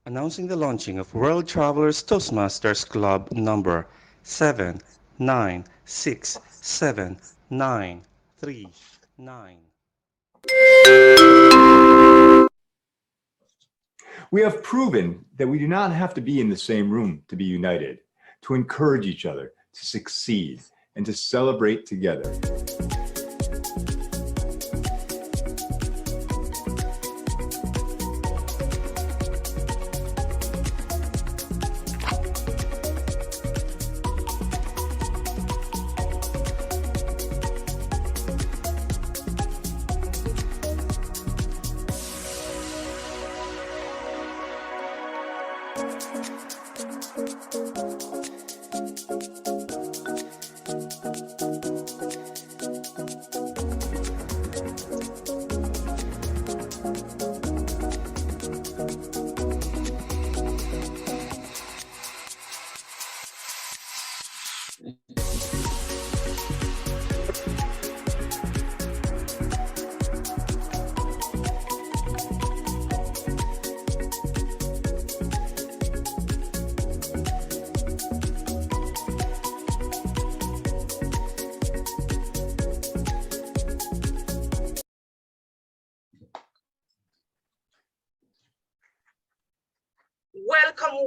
Announcing the launching of World Travelers Toastmasters Club number 7967939. We have proven that we do not have to be in the same room to be united, to encourage each other, to succeed, and to celebrate together.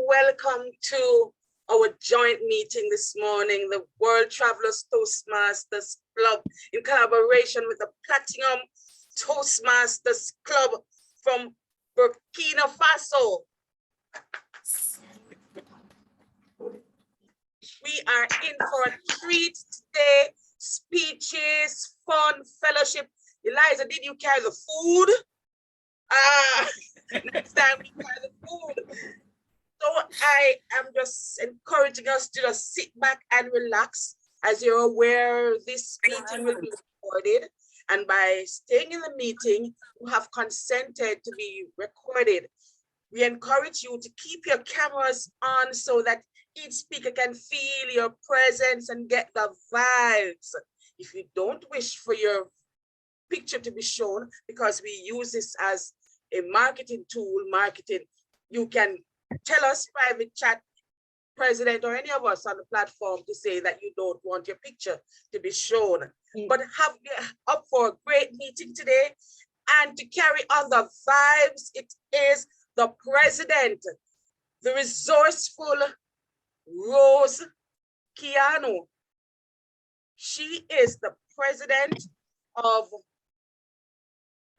Welcome to our joint meeting this morning, the World Travelers Toastmasters Club, in collaboration with the Platinum Toastmasters Club from Burkina Faso. We are in for a treat today. Speeches, fun, fellowship. Eliza, did you carry the food? Next time we carry the food. So I am just encouraging us to just sit back and relax. As you're aware, this meeting will be recorded. And by staying in the meeting, you have consented to be recorded. We encourage you to keep your cameras on so that each speaker can feel your presence and get the vibes. If you don't wish for your picture to be shown, because we use this as a marketing tool, you can tell us private chat, president or any of us on the platform to say that you don't want your picture to be shown. But have up for a great meeting today, and to carry on the vibes, it is the president, the resourceful Rose Kiano. She is the president of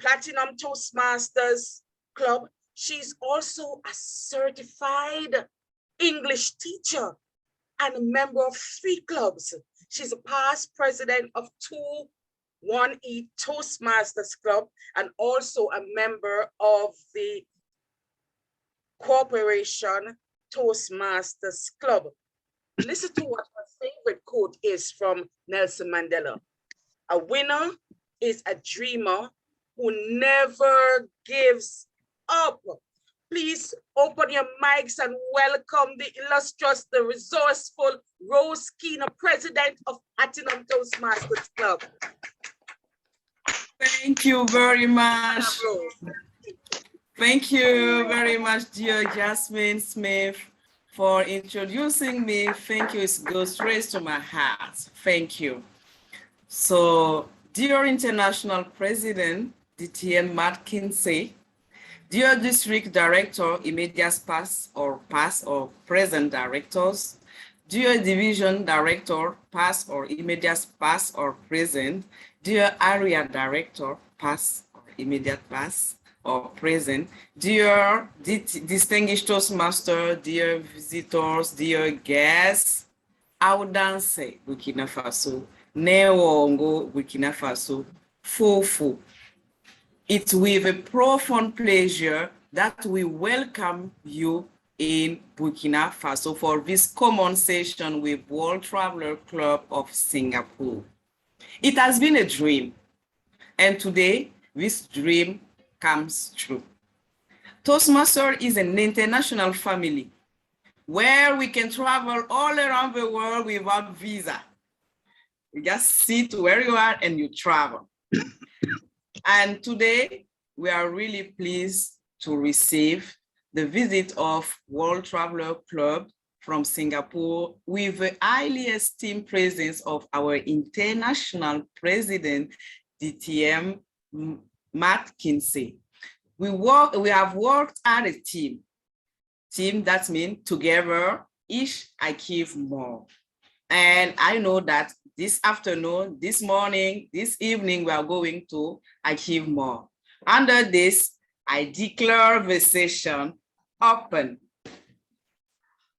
Platinum Toastmasters Club. She's also a certified English teacher and a member of 3 clubs. She's a past president of 1E Toastmasters Club and also a member of the Corporation Toastmasters Club. Listen to what her favorite quote is from Nelson Mandela. A winner is a dreamer who never gives up. Please open your mics and welcome the illustrious, the resourceful Rose Keener, president of Platinum Toastmasters Club. Thank you very much. Thank you very much, dear Jasmine Smith, for introducing me. Thank you. It goes straight to my heart. Thank you. So, dear International President DTM Matt Kinsey, dear District Director, immediate past or present directors, dear Division Director, past or immediate past or present, dear Area Director, past or immediate past or present, dear distinguished Toastmaster, dear visitors, dear guests, Audanse, Burkina Faso, Newongo, Burkina Faso, Fufu. It's with a profound pleasure that we welcome you in Burkina Faso for this common session with World Traveler Club of Singapore. It has been a dream, and today this dream comes true. Toastmaster is an international family where we can travel all around the world without visa. You just sit where you are and you travel. And today we are really pleased to receive the visit of World Traveler Club from Singapore with the highly esteemed presence of our international president, DTM, Matt Kinsey. We have worked as a team. Team, that means together, each achieve more. And I know that this afternoon, this morning, this evening, we are going to achieve more. Under this, I declare the session open.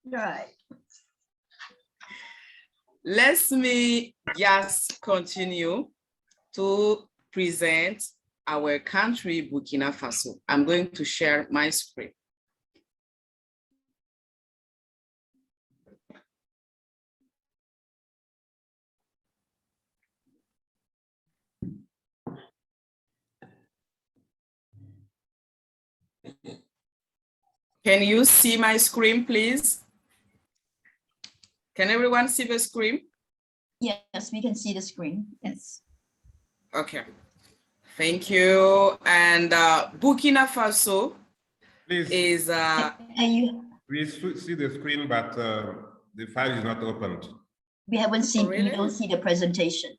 Right. Let me just continue to present our country, Burkina Faso. I'm going to share my screen. Can you see my screen, please? Can everyone see the screen? Yes, we can see the screen. Yes. Okay. Thank you. And Burkina Faso Please, is... we see the screen, but the file is not opened. We haven't seen, really? we don't see the presentation.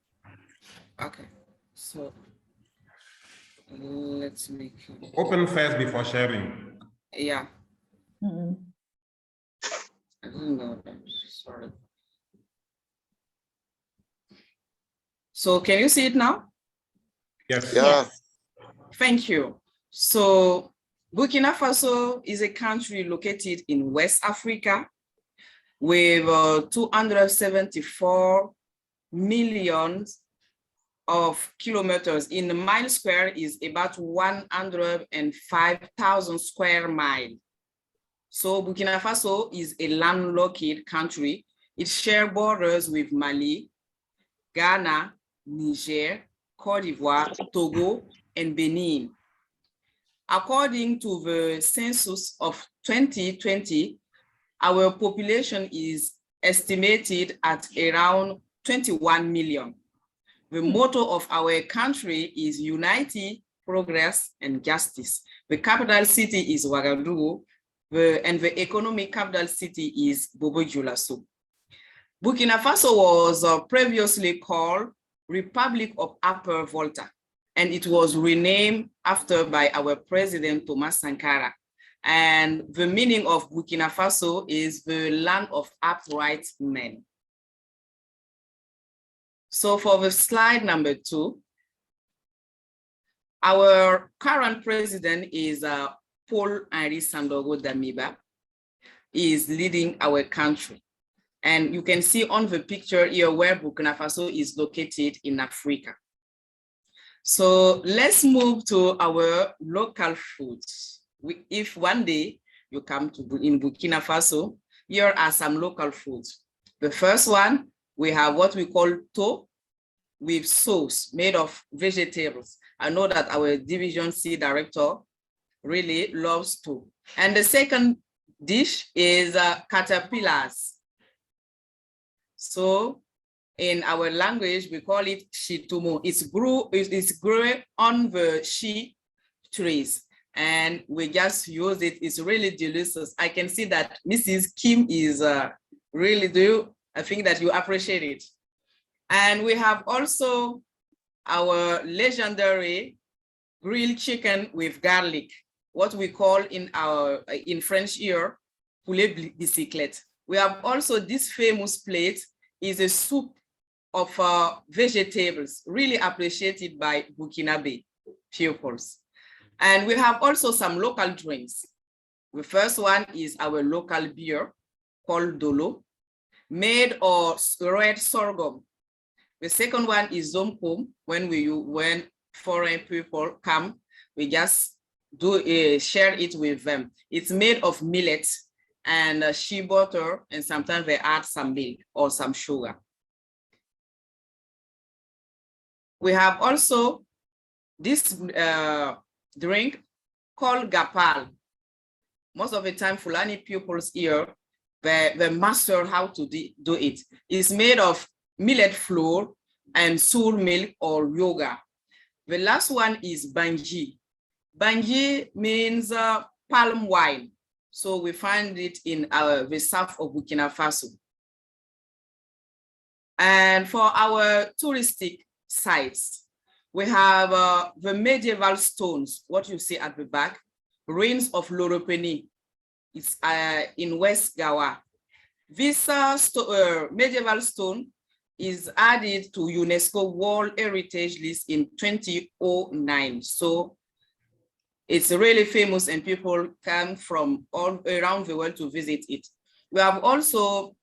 Okay. So let's make... Open first before sharing. Yeah. Mm-mm. I don't know. Sorry. So can you see it now? Yes. Yeah. Thank you. So Burkina Faso is a country located in West Africa with 274 million of kilometers. In a mile square is about 105,000 square miles. So Burkina Faso is a landlocked country. It shares borders with Mali, Ghana, Niger, Cote d'Ivoire, Togo, and Benin. According to the census of 2020, our population is estimated at around 21 million. The motto of our country is Unity, Progress, and Justice. The capital city is Ouagadougou, and the economic capital city is Bobo-Dioulasso. Burkina Faso was previously called Republic of Upper Volta, and it was renamed after by our president, Thomas Sankara. And the meaning of Burkina Faso is the land of upright men. So for the slide number 2, our current president is Paul-Henri Sandaogo Damiba. He is leading our country. And you can see on the picture here where Burkina Faso is located in Africa. So let's move to our local foods. If one day you come to in Burkina Faso, here are some local foods. The first one, we have what we call to with sauce made of vegetables. I know that our Division C director really loves to. And the second dish is caterpillars. So in our language, we call it shitumo. It's grew on the shi trees, and we just use it. It's really delicious. I can see that Mrs. Kim is really I think that you appreciate it. And we have also our legendary grilled chicken with garlic, what we call in French here, poulet bicyclette. We have also this famous plate is a soup of vegetables, really appreciated by Burkinabe pupils. And we have also some local drinks. The first one is our local beer called Dolo, made of red sorghum. The second one is Zomkom. When foreign people come, we just share it with them. It's made of millet and shea butter, and sometimes they add some milk or some sugar. We have also this drink called Gapal. Most of the time, Fulani pupils here, they master how to do it. It's made of millet flour and sour milk or yoga. The last one is Banji. Banji means palm wine. So we find it in the south of Burkina Faso. And for our touristic sites, we have the medieval stones, what you see at the back, ruins of Loropeni. It's in West Gawa. This medieval stone is added to UNESCO World Heritage List in 2009. So it's really famous and people come from all around the world to visit it. We have also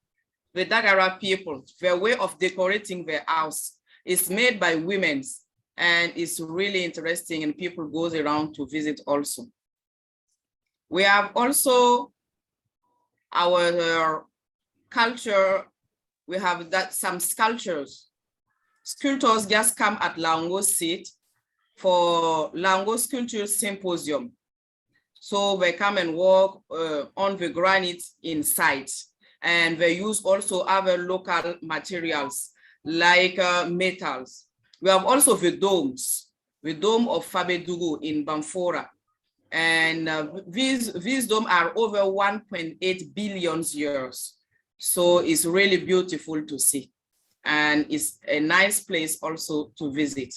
the Dagara people. Their way of decorating their house is made by women and it's really interesting and people go around to visit also. We have also our culture. We have some sculptures. Sculptors just come at Lango seat for Lango Sculpture Symposium. So they come and walk on the granite inside. And they use also other local materials like metals. We have also the domes, the dome of Fabedugu in Bamfora. And these domes are over 1.8 billion years. So it's really beautiful to see. And it's a nice place also to visit.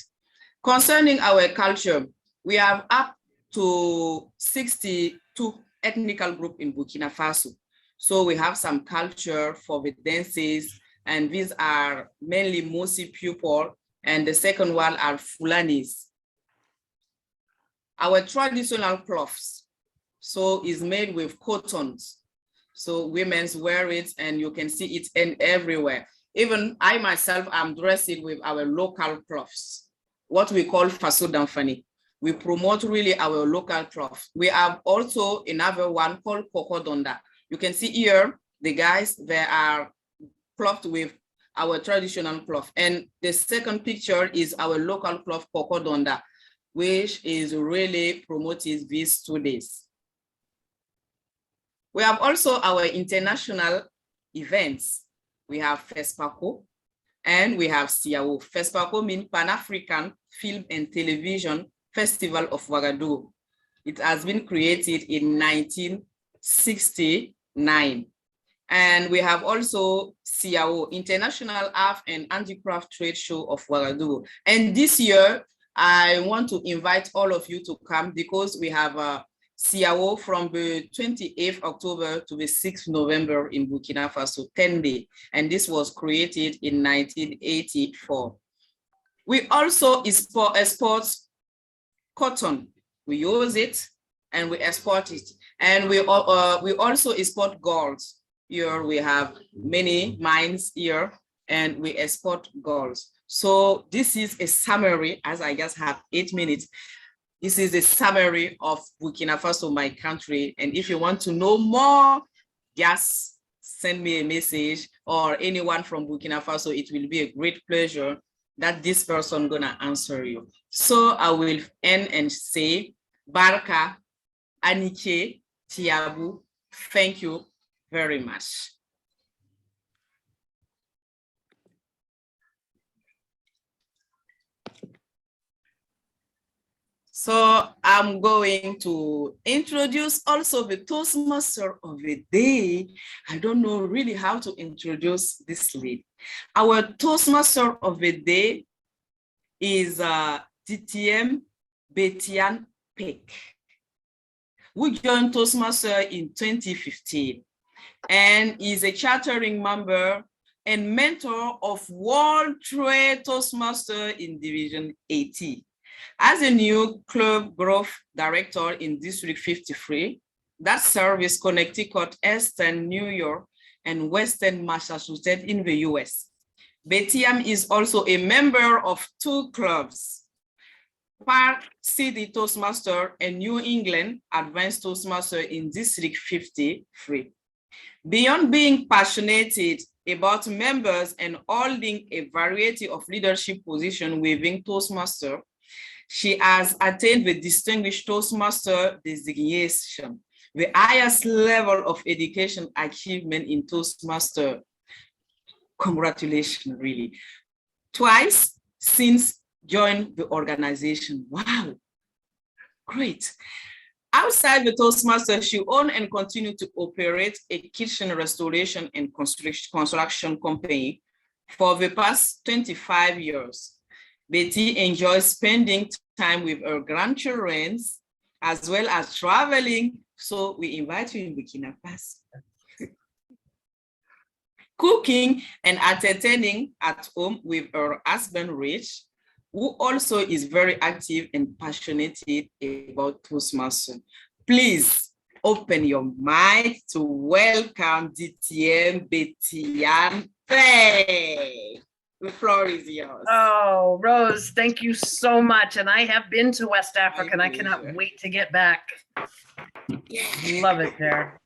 Concerning our culture, we have up to 62 ethnical groups in Burkina Faso. So we have some culture for the dances, and these are mainly Mosi people, and the second one are Fulanis. Our traditional cloths, so is made with cottons. So women wear it and you can see it everywhere. Even I myself, I'm dressed with our local cloths, what we call Faso d'Anfani. We promote really our local cloth. We have also another one called Kokodonda. You can see here, the guys, they are clothed with our traditional cloth. And the second picture is our local cloth, Kokodonda, which is really promoted these 2 days. We have also our international events. We have FESPACO and we have CIAO. FESPACO means Pan-African Film and Television Festival of Ouagadougou. It has been created in 1969. And we have also CIAO, International Art and Handicraft Trade Show of Ouagadougou. And this year, I want to invite all of you to come because we have a CIAO from the 28th October to the 6th November in Burkina Faso, 10 days. And this was created in 1984. We also export cotton. We use it and we export it. And we also export gold. Here we have many mines here and we export gold. So this is a summary, as I just have 8 minutes. This is a summary of Burkina Faso, my country. And if you want to know more, just send me a message or anyone from Burkina Faso. It will be a great pleasure that this person gonna answer you. So I will end and say, Barka, Anike, Tiabu, thank you very much. So I'm going to introduce also the Toastmaster of the day. I don't know really how to introduce this lady. Our Toastmaster of the day is DTM Betian Peck, who joined Toastmaster in 2015 and is a chartering member and mentor of World Trade Toastmaster in Division 80. As a new club growth director in District 53, that serves Connecticut, Eastern New York, and Western Massachusetts in the US. Betiam is also a member of 2 clubs, Park City Toastmaster and New England Advanced Toastmaster in District 53. Beyond being passionate about members and holding a variety of leadership positions within Toastmaster, she has attained the Distinguished Toastmaster designation, the highest level of education achievement in Toastmaster. Congratulations, really. Twice since joined the organization. Wow, great. Outside the Toastmasters, she owned and continued to operate a kitchen restoration and construction company for the past 25 years. Betty enjoys spending time with her grandchildren as well as traveling. So we invite you in Burkina Faso. Cooking and entertaining at home with her husband, Rich, who also is very active and passionate about Toastmasters. Please open your mic to welcome DTM Betty. The floor is yours. Oh, Rose, thank you so much. And I have been to West Africa and I cannot pleasure. wait to get back. Love it there.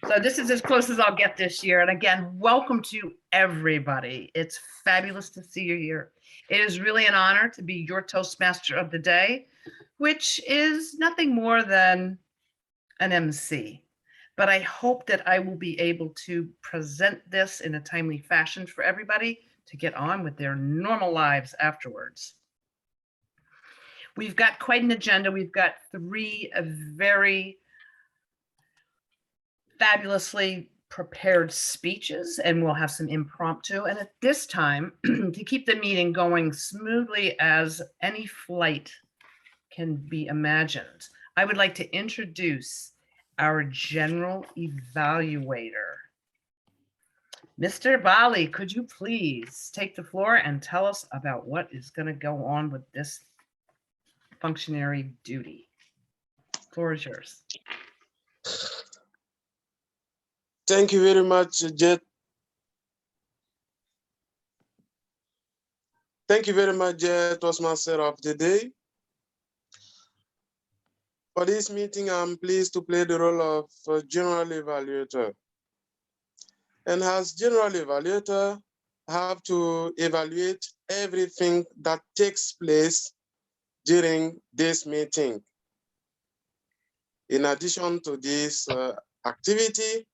So this is as close as I'll get this year. And again, welcome to everybody. It's fabulous to see you here. It is really an honor to be your Toastmaster of the day, which is nothing more than an MC. But I hope that I will be able to present this in a timely fashion for everybody to get on with their normal lives afterwards. We've got quite an agenda. We've got 3 very fabulously prepared speeches, and we'll have some impromptu. And at this time, to keep the meeting going smoothly as any flight can be imagined, I would like to introduce our general evaluator. Mr. Bali, could you please take the floor and tell us about what is going to go on with this functionary duty? The floor is yours. Thank you very much, Jet. Thank you very much, Jet, Toastmaster of the day. For this meeting, I'm pleased to play the role of general evaluator. And as general evaluator, I have to evaluate everything that takes place during this meeting. In addition to this activity,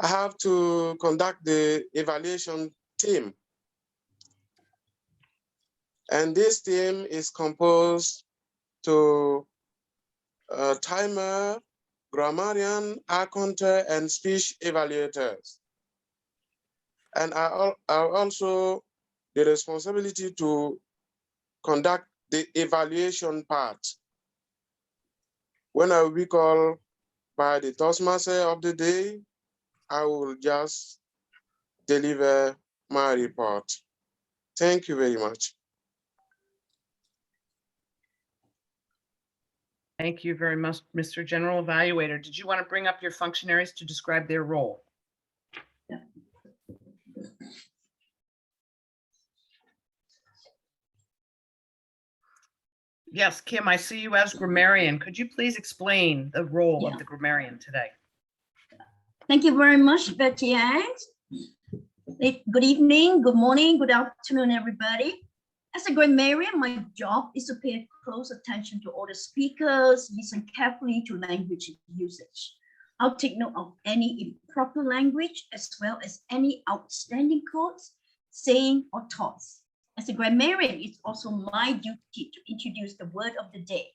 I have to conduct the evaluation team. And this team is composed to timer, grammarian, accountant, and speech evaluators. And I also the responsibility to conduct the evaluation part. When I will be called by the Toastmaster of the day, I will just deliver my report. Thank you very much. Thank you very much, Mr. General Evaluator. Did you want to bring up your functionaries to describe their role? Yeah. Yes, Kim, I see you as grammarian. Could you please explain the role of the grammarian today? Thank you very much, Betty Ann. Good evening, good morning, good afternoon, everybody. As a grammarian, my job is to pay close attention to all the speakers, listen carefully to language usage. I'll take note of any improper language as well as any outstanding quotes, saying, or thoughts. As a grammarian, it's also my duty to introduce the word of the day.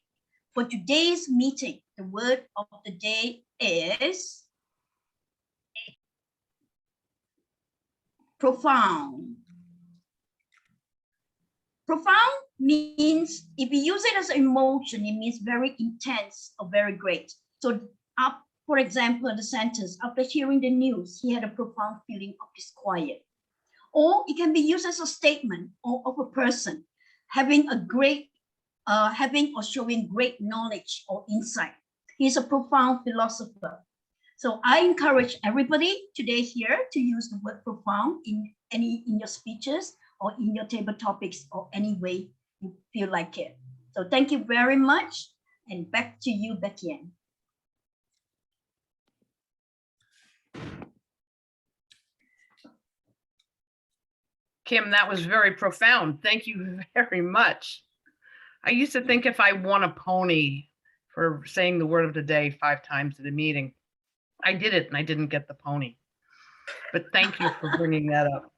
For today's meeting, the word of the day is profound. Profound means, if you use it as an emotion, it means very intense or very great. So for example, the sentence, after hearing the news, he had a profound feeling of disquiet. Or it can be used as a statement of a person having a great, having or showing great knowledge or insight. He's a profound philosopher. So I encourage everybody today here to use the word profound in your speeches or in your table topics or any way you feel like it. So thank you very much. And back to you, Betty Ann. Kim, that was very profound. Thank you very much. I used to think if I won a pony for saying the word of the day 5 times at a meeting, I did it and I didn't get the pony. But thank you for bringing that up.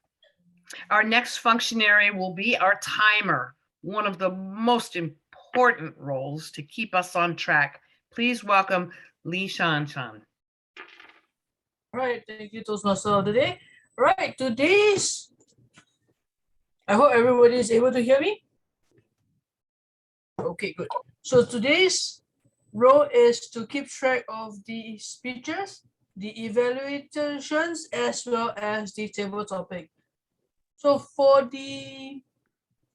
Our next functionary will be our timer, one of the most important roles to keep us on track Please welcome Lee Shan Shan. Right, thank you, Toastmaster of the day. Right, today's, I hope everybody is able to hear me. Okay, good. So today's role is to keep track of the speeches, the evaluations, as well as the table topic. So for the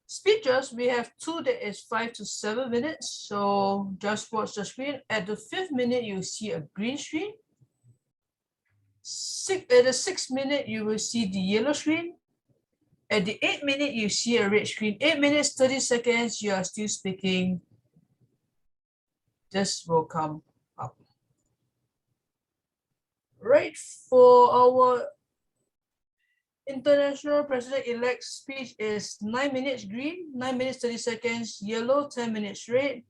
speeches, we have two that is 5 to 7 minutes. So just watch the screen. At the 5th minute, you see a green screen. At the 6th minute, you will see the yellow screen. At the 8th minute, you see a red screen. 8 minutes, 30 seconds, you are still speaking. This will come up. Right, for our International President-elect speech is 9 minutes green, 9 minutes, 30 seconds yellow, 10 minutes red.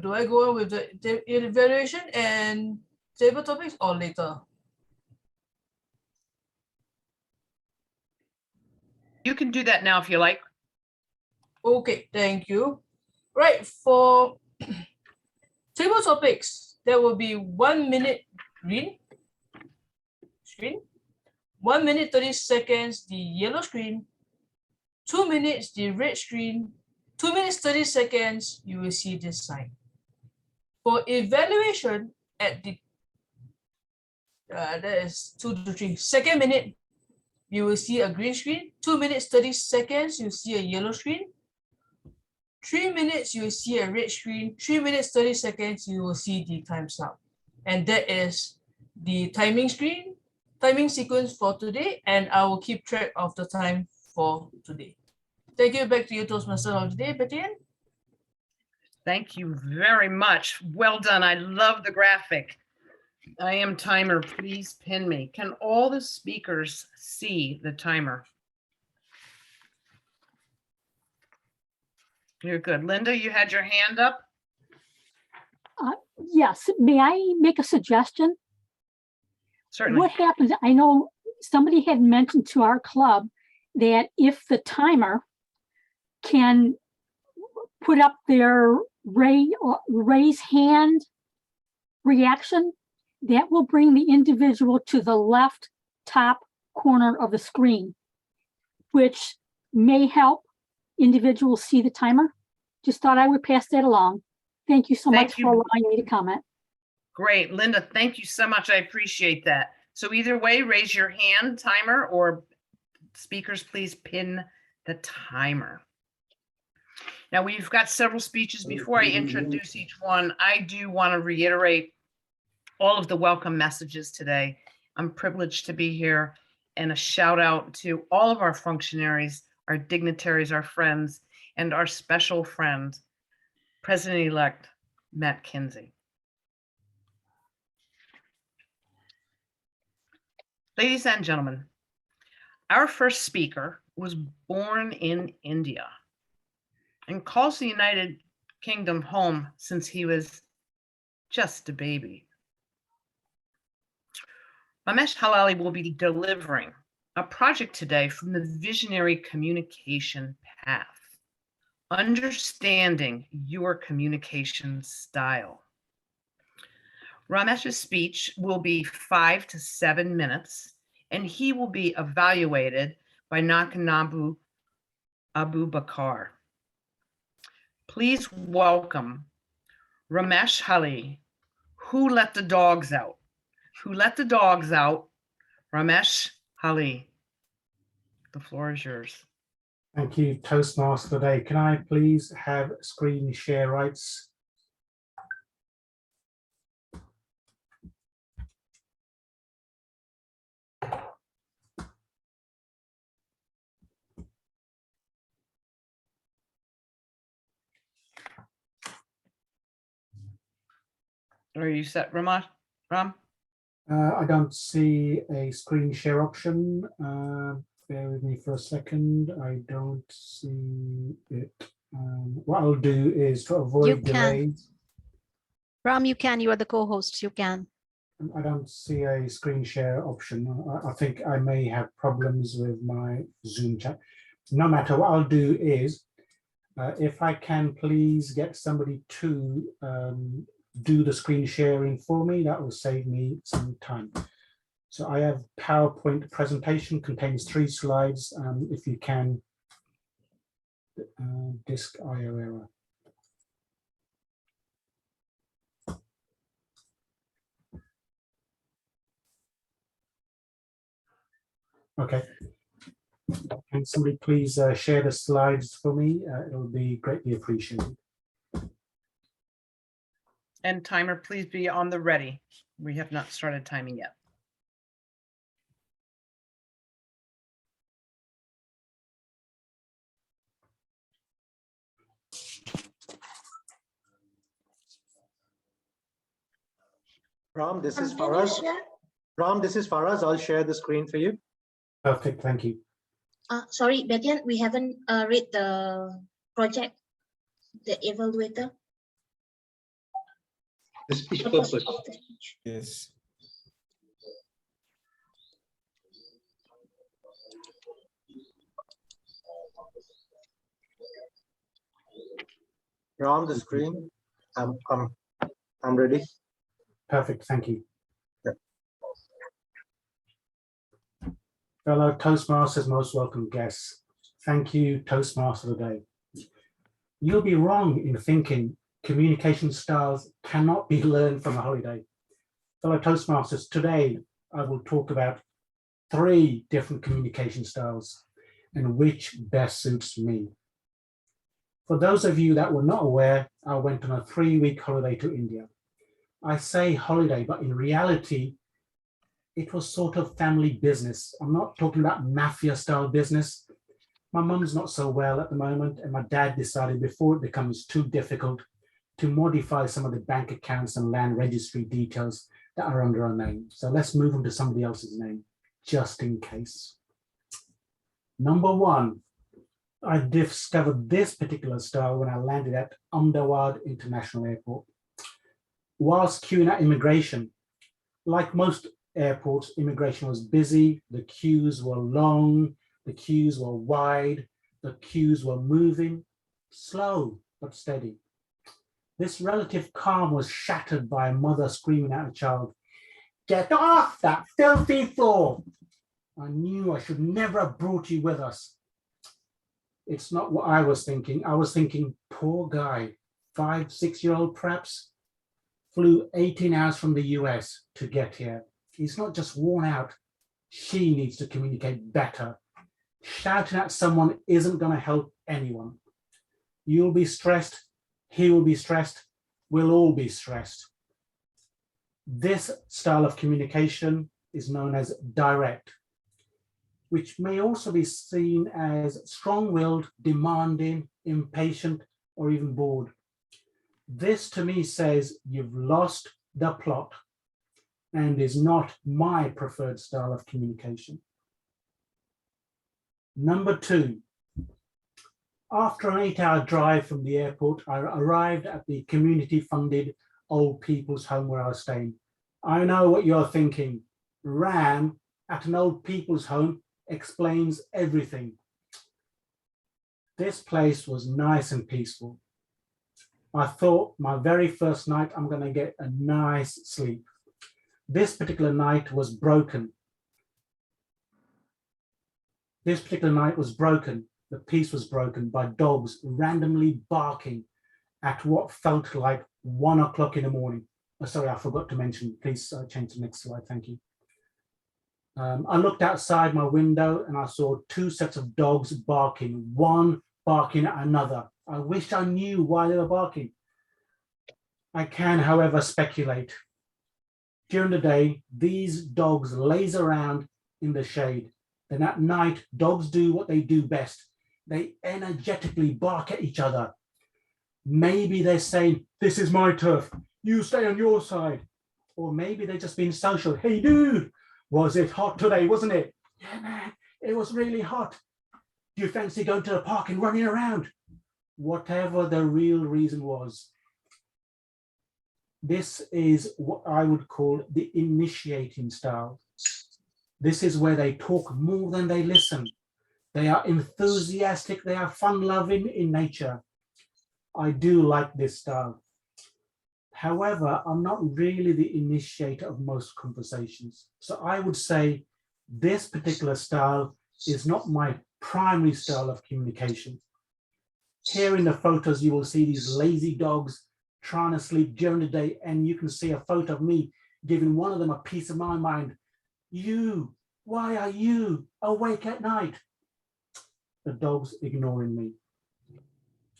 Do I go on with the evaluation and table topics or later? You can do that now if you like. Okay, thank you. Right, for table topics, there will be 1 minute green screen, 1 minute 30 seconds the yellow screen, 2 minutes the red screen, 2 minutes 30 seconds you will see this sign. For evaluation at the that is 2 to 3 second minute, you will see a green screen. 2 minutes 30 seconds you see a yellow screen. 3 minutes you will see a red screen. 3 minutes 30 seconds you will see the time's up, and that is the timing screen, timing sequence for today, and I will keep track of the time for today. Thank you. Back to you, Toastmaster of the day, Betty Ann. Thank you very much. Well done. I love the graphic. I am timer. Please pin me. Can all the speakers see the timer? You're good. Linda, you had your hand up? Yes. May I make a suggestion? Certainly. What happens, I know somebody had mentioned to our club that if the timer can put up their raise hand reaction, that will bring the individual to the left top corner of the screen, which may help individuals see the timer. Just thought I would pass that along. Thank you so much for allowing me to comment. Great. Linda, thank you so much. I appreciate that. So either way, raise your hand, timer, or speakers, please pin the timer. Now we've got several speeches. Before I introduce each one, I do want to reiterate all of the welcome messages today. I'm privileged to be here, and a shout out to all of our functionaries, our dignitaries, our friends, and our special friend, President-elect Matt Kinsey. Ladies and gentlemen, our first speaker was born in India and calls the United Kingdom home since he was just a baby. Ramesh Halali will be delivering a project today from the visionary communication path, understanding your communication style. Ramesh's speech will be 5 to 7 minutes, and he will be evaluated by Nakanabu Abubakar. Please welcome Ramesh Halali. Who let the dogs out? Who let the dogs out? Ramesh Halali. The floor is yours. Thank you, Toastmaster Day. Can I please have screen share rights? Are you set, Ram? I don't see a screen share option. Bear with me for a second. I don't see it. What I'll do is to avoid delays. Ram, you can. You are the co-host. You can. I don't see a screen share option. I think I may have problems with my Zoom chat. No matter, what I'll do is If I can please get somebody to do the screen sharing for me, that will save me some time. So I have PowerPoint presentation, contains 3 slides. If you can, disk IO error. Okay. Can somebody please share the slides for me? It will be greatly appreciated. And timer, please be on the ready. We have not started timing yet. Ram, this is Faraz. Ram, this is Faraz. I'll share the screen for you. Perfect, thank you. Sorry, Betian, we haven't read the project, the evaluator. The speech purpose. Yes. Ram, the screen. I'm ready. Perfect, thank you. Yeah. Fellow Toastmasters, most welcome guests. Thank you, Toastmaster today. You'll be wrong in thinking communication styles cannot be learned from a holiday. Fellow Toastmasters, today I will talk about 3 different communication styles and which best suits me. For those of you that were not aware, I went on a 3-week holiday to India. I say holiday, but in reality, it was sort of family business. I'm not talking about mafia style business. My mum's not so well at the moment, and my dad decided before it becomes too difficult to modify some of the bank accounts and land registry details that are under our name. So let's move them to somebody else's name, just in case. Number 1, I discovered this particular style when I landed at Ahmedabad International Airport. Whilst queuing at immigration, like most airports, immigration was busy, the queues were long, the queues were wide, the queues were moving, slow but steady. This relative calm was shattered by a mother screaming at a child, "Get off that filthy floor!" I knew I should never have brought you with us. It's not what I was thinking. I was thinking, poor guy, 5, 6-year-old perhaps, flew 18 hours from the US to get here. He's not just worn out. She needs to communicate better. Shouting at someone isn't going to help anyone. You'll be stressed. He will be stressed. We'll all be stressed. This style of communication is known as direct, which may also be seen as strong-willed, demanding, impatient, or even bored. This to me says you've lost the plot and is not my preferred style of communication. Number 2, after an 8-hour drive from the airport, I arrived at the community-funded old people's home where I was staying. I know what you're thinking. Ram at an old people's home explains everything. This place was nice and peaceful. I thought my very first night, I'm going to get a nice sleep. This particular night was broken. This particular night was broken. The peace was broken by dogs randomly barking at what felt like 1 o'clock in the morning. Oh, sorry, I forgot to mention, please change the next slide, thank you. I looked outside my window and I saw 2 sets of dogs barking, one barking at another. I wish I knew why they were barking. I can, however, speculate. During the day, these dogs laze around in the shade. Then at night, dogs do what they do best. They energetically bark at each other. Maybe they're saying, "This is my turf, you stay on your side." Or maybe they're just being social. "Hey dude, was it hot today, wasn't it?" "Yeah man, it was really hot. Do you fancy going to the park and running around?" Whatever the real reason was. This is what I would call the initiating style. This is where they talk more than they listen. They are enthusiastic, they are fun-loving in nature. I do like this style. However, I'm not really the initiator of most conversations. So I would say this particular style is not my primary style of communication. Here in the photos, you will see these lazy dogs trying to sleep during the day, and you can see a photo of me giving one of them a piece of my mind. You, why are you awake at night? The dog's ignoring me.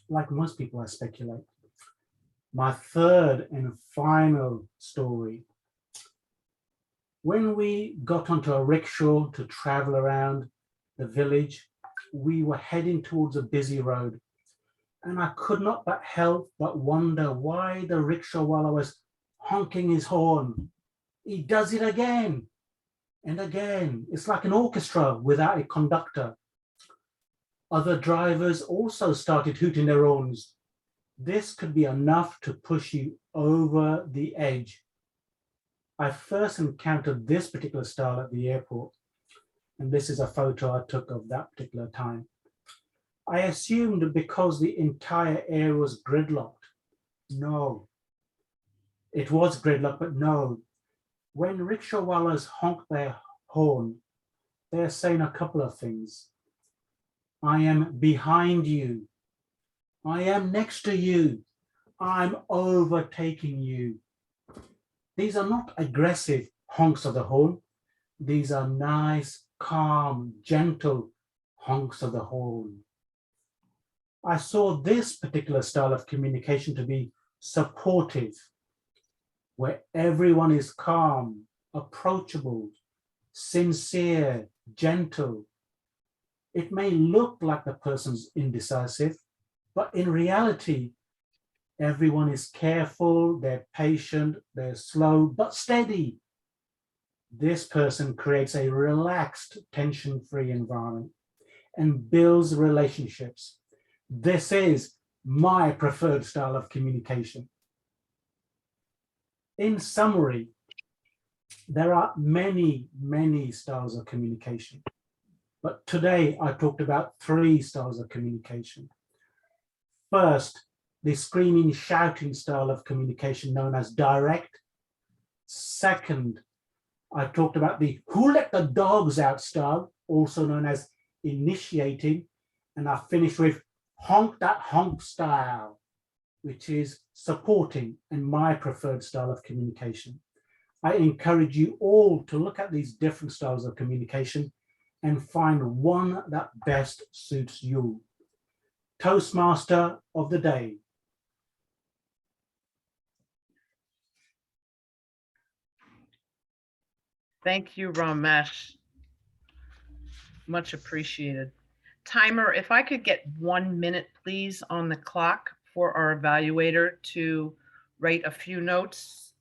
Like most people, I speculate. My third and final story. When we got onto a rickshaw to travel around the village, we were heading towards a busy road. And I could not but help but wonder why the rickshawala was honking his horn. He does it again and again. It's like an orchestra without a conductor. Other drivers also started hooting their horns. This could be enough to push you over the edge. I first encountered this particular style at the airport, and this is a photo I took of that particular time. I assumed because the entire area was gridlocked. No, it was gridlocked, but no. When rickshawalas honk their horn, they're saying a couple of things. I am behind you. I am next to you. I'm overtaking you. These are not aggressive honks of the horn. These are nice, calm, gentle honks of the horn. I saw this particular style of communication to be supportive, where everyone is calm, approachable, sincere, gentle. It may look like the person's indecisive, but in reality, everyone is careful, they're patient, they're slow, but steady. This person creates a relaxed, tension-free environment and builds relationships. This is my preferred style of communication. In summary, there are many, many styles of communication, but today I talked about 3 styles of communication. First, the screaming, shouting style of communication known as direct. Second, I talked about the who let the dogs out style, also known as initiating. And I finished with honk that honk style, which is supporting and my preferred style of communication. I encourage you all to look at these different styles of communication and find one that best suits you. Toastmaster of the day. Thank you, Ramesh. Much appreciated. Timer, if I could get 1 minute, please, on the clock for our evaluator to write a few notes.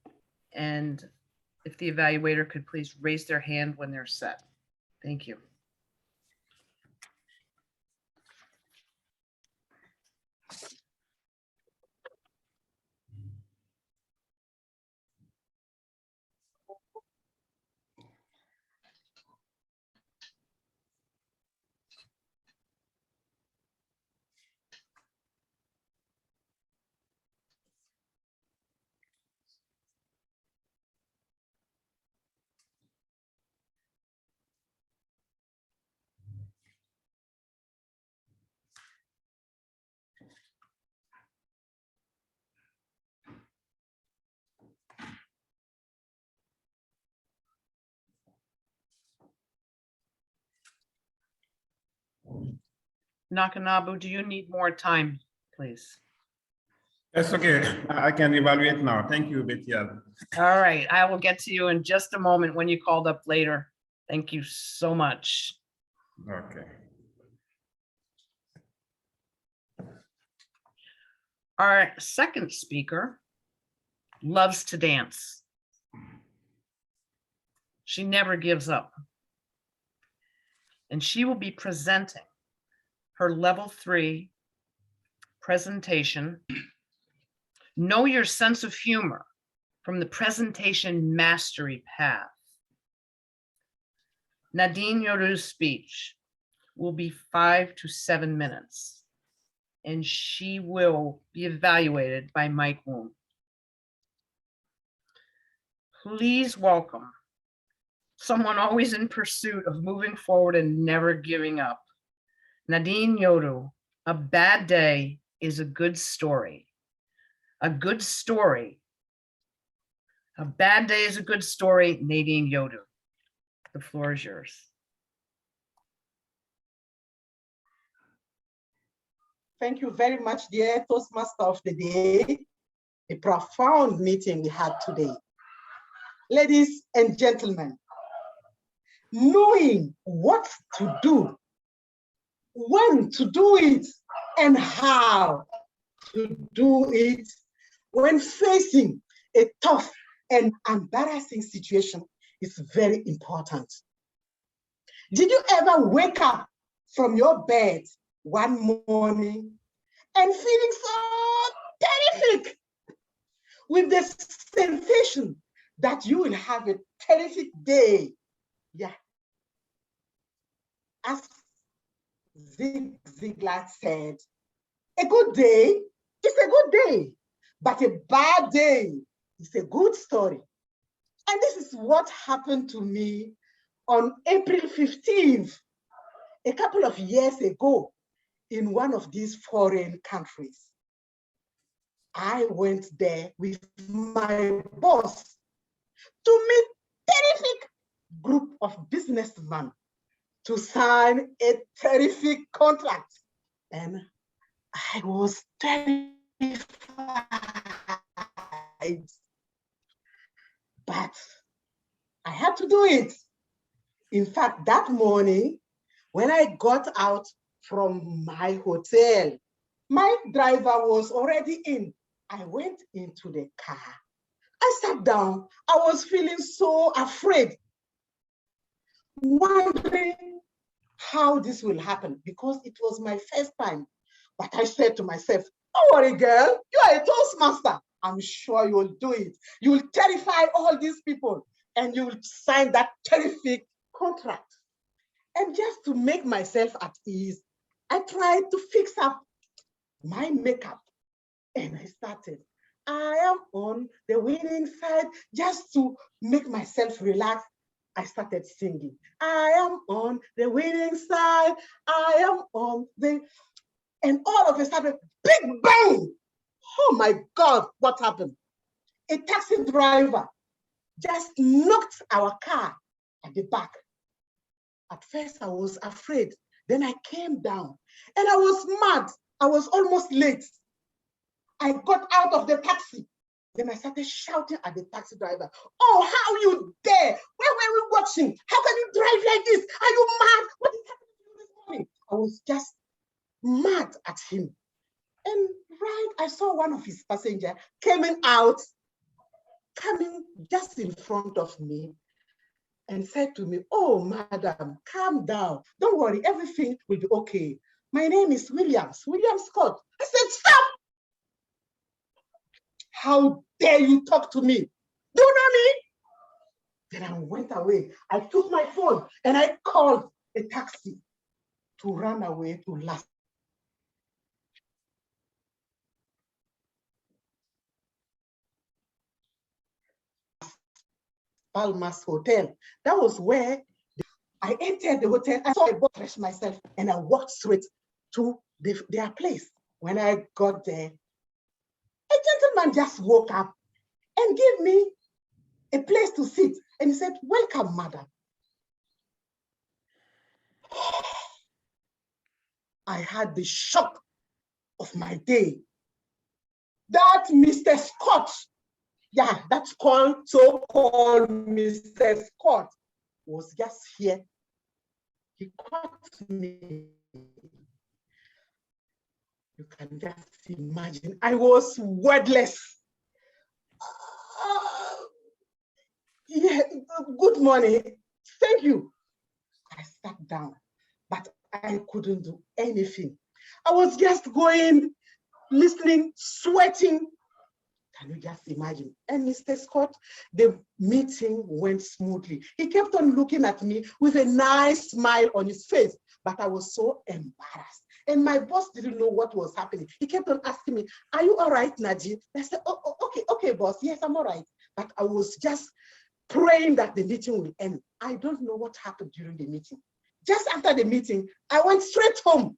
And if the evaluator could please raise their hand when they're set. Thank you. Nakanabu, do you need more time, please? That's okay. I can evaluate now. Thank you, Bethial. All right, I will get to you in just a moment when you called up later. Thank you so much. Okay. Our second speaker loves to dance. She never gives up. And she will be presenting her level 3 presentation, Know Your Sense of Humor from the Presentation Mastery Path. Nadine Yoru's speech will be 5 to 7 minutes. and she will be evaluated by Mike Woon. Please welcome someone always in pursuit of moving forward and never giving up. Nadine Yodu, a bad day is a good story. A good story. A bad day is a good story, Nadine Yodu. The floor is yours. Thank you very much, dear Toastmaster of the day. A profound meeting we had today. Ladies and gentlemen, knowing what to do, when to do it, and how to do it when facing a tough and embarrassing situation is very important. Did you ever wake up from your bed one morning and feeling so terrific, with the sensation that you will have a terrific day? Yeah. As Zig Ziglar said, a good day is a good day, but a bad day is a good story. And this is what happened to me on April 15th, a couple of years ago, in one of these foreign countries. I went there with my boss to meet a terrific group of businessmen to sign a terrific contract. And I was terrified. But I had to do it. In fact, that morning, when I got out from my hotel, my driver was already in. I went into the car. I sat down. I was feeling so afraid, wondering how this will happen, because it was my first time. But I said to myself, don't worry, girl, you are a Toastmaster. I'm sure you will do it. You will terrify all these people and you will sign that terrific contract. And just to make myself at ease, I tried to fix up my makeup and I started. I am on the winning side. Just to make myself relax, I started singing. I am on the winning side. I am on the... And all of a sudden, big bang! Oh my God, what happened? A taxi driver just knocked our car at the back. At first, I was afraid. Then I came down and I was mad. I was almost late. I got out of the taxi. Then I started shouting at the taxi driver, oh, how you dare? Where were we watching? How can you drive like this? Are you mad? What is happening to you this morning? I was just mad at him. And right, I saw one of his passengers coming just in front of me and said to me, oh, madam, calm down. Don't worry, everything will be okay. My name is William Scott. I said, stop! How dare you talk to me? Do you know me? Then I went away. I took my phone and I called a taxi to run away to Las Palmas Hotel. That was where I entered the hotel. I saw a boat, dressed myself, and I walked straight to their place. When I got there, a gentleman just woke up and gave me a place to sit. And he said, welcome, madam. I had the shock of my day. That Mr. Scott, yeah, that's so-called Mr. Scott, was just here. He caught me. You can just imagine, I was wordless. Yeah, good morning, thank you. I sat down, but I couldn't do anything. I was just going, listening, sweating. Can you just imagine? And Mr. Scott, the meeting went smoothly. He kept on looking at me with a nice smile on his face, but I was so embarrassed And my boss didn't know what was happening. He kept on asking me, are you all right, Nadine? I said, oh, okay, boss. Yes, I'm all right. But I was just praying that the meeting will end. I don't know what happened during the meeting. Just after the meeting, I went straight home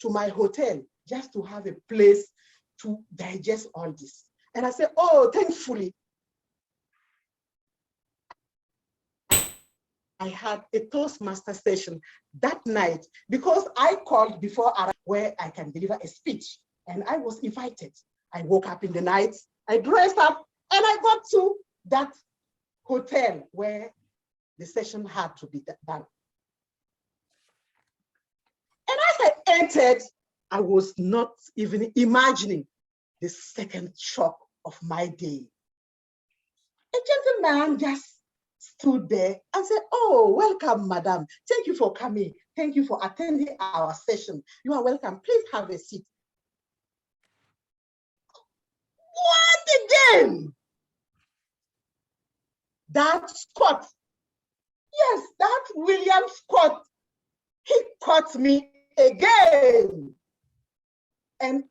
to my hotel just to have a place to digest all this. And I said, oh, thankfully, I had a Toastmaster session that night because I called before where I can deliver a speech, and I was invited. I woke up in the night, I dressed up, and I got to that hotel where the session had to be done. And as I entered, I was not even imagining the second shock of my day. A gentleman just stood there and said, oh, welcome, madam. Thank you for coming. Thank you for attending our session. You are welcome. Please have a seat. What again? That Scott, yes, that William Scott, he caught me again. And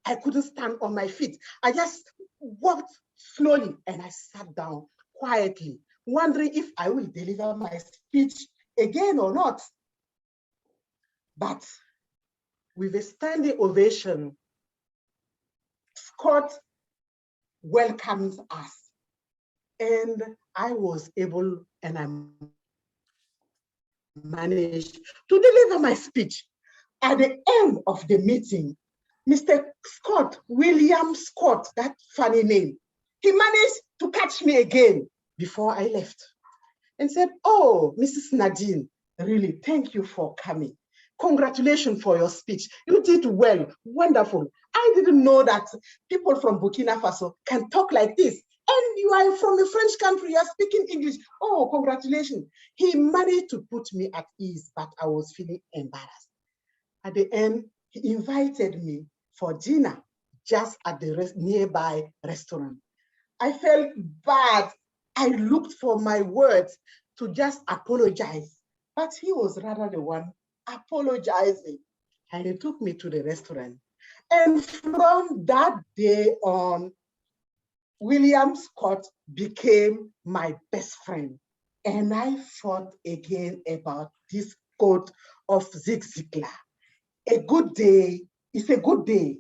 I couldn't stand on my feet. I just walked slowly and I sat down quietly, wondering if I will deliver my speech again or not. But with a standing ovation, Scott welcomes us. And I was able, and I managed to deliver my speech. At the end of the meeting, Mr. Scott, William Scott, that funny name, he managed to catch me again before I left and said, oh, Mrs. Nadine, really, thank you for coming. Congratulations for your speech. You did well, wonderful. I didn't know that people from Burkina Faso can talk like this. And you are from a French country, you are speaking English. Oh, congratulations. He managed to put me at ease, but I was feeling embarrassed. At the end, he invited me for dinner just at the nearby restaurant. I felt bad. I looked for my words to just apologize, but he was rather the one apologizing. And he took me to the restaurant. And from that day on, William Scott became my best friend. And I thought again about this quote of Zig Ziglar. A good day is a good day.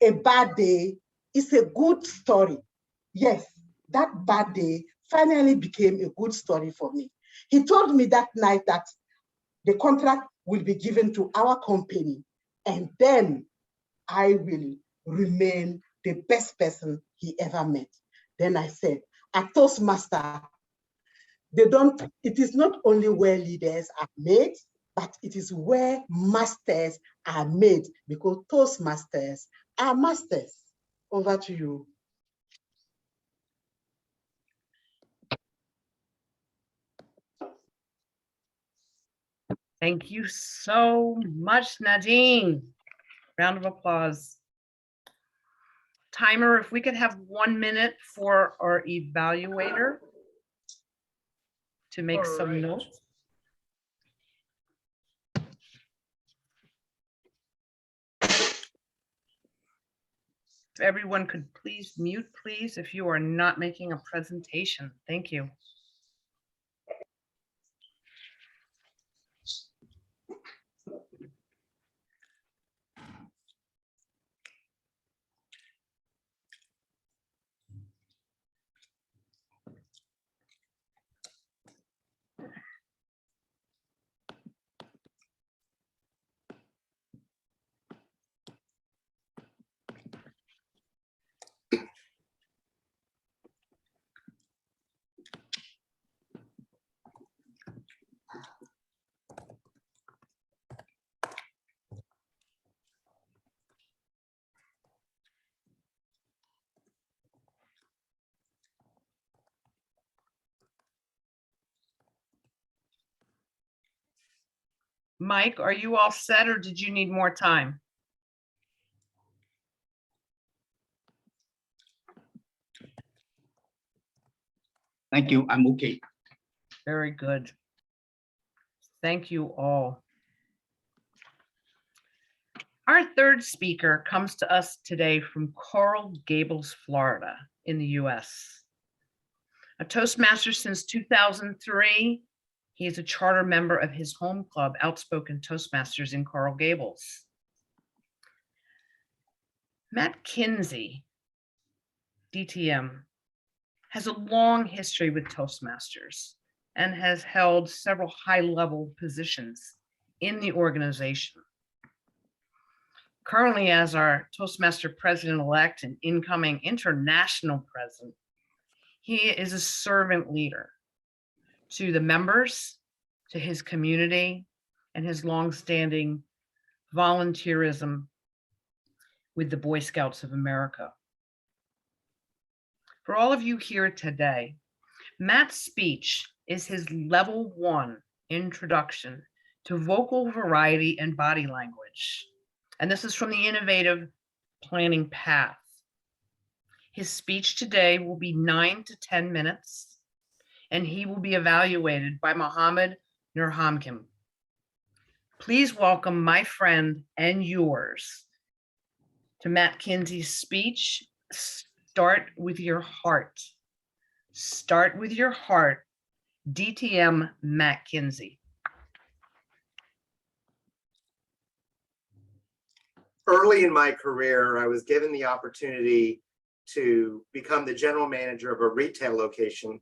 A bad day is a good story. Yes, that bad day finally became a good story for me. He told me that night that the contract will be given to our company, and then I will remain the best person he ever met. Then I said, at Toastmaster, it is not only where leaders are made, but it is where masters are made, because Toastmasters are masters. Over to you. Thank you so much, Nadine. Round of applause. Timer, if we could have 1 minute for our evaluator to make some notes. If everyone could please mute, please, if you are not making a presentation. Thank you. Mike, are you all set or did you need more time? Thank you. I'm okay. Very good. Thank you all. Our third speaker comes to us today from Coral Gables, Florida, in the US. A Toastmaster since 2003, he is a charter member of his home club, Outspoken Toastmasters in Coral Gables. Matt Kinsey DTM has a long history with Toastmasters and has held several high-level positions in the organization. Currently, as our Toastmaster president-elect and incoming international president, he is a servant leader to the members, to his community, and his longstanding volunteerism with the Boy Scouts of America. For all of you here today, Matt's speech is his level 1 introduction to vocal variety and body language. And this is from the Innovative Planning Path. His speech today will be 9 to 10 minutes, and he will be evaluated by Mohammed Nurhamkim. Please welcome my friend and yours to Matt Kinsey's speech. Start with your heart. Start with your heart. DTM Matt Kinsey. Early in my career, I was given the opportunity to become the general manager of a retail location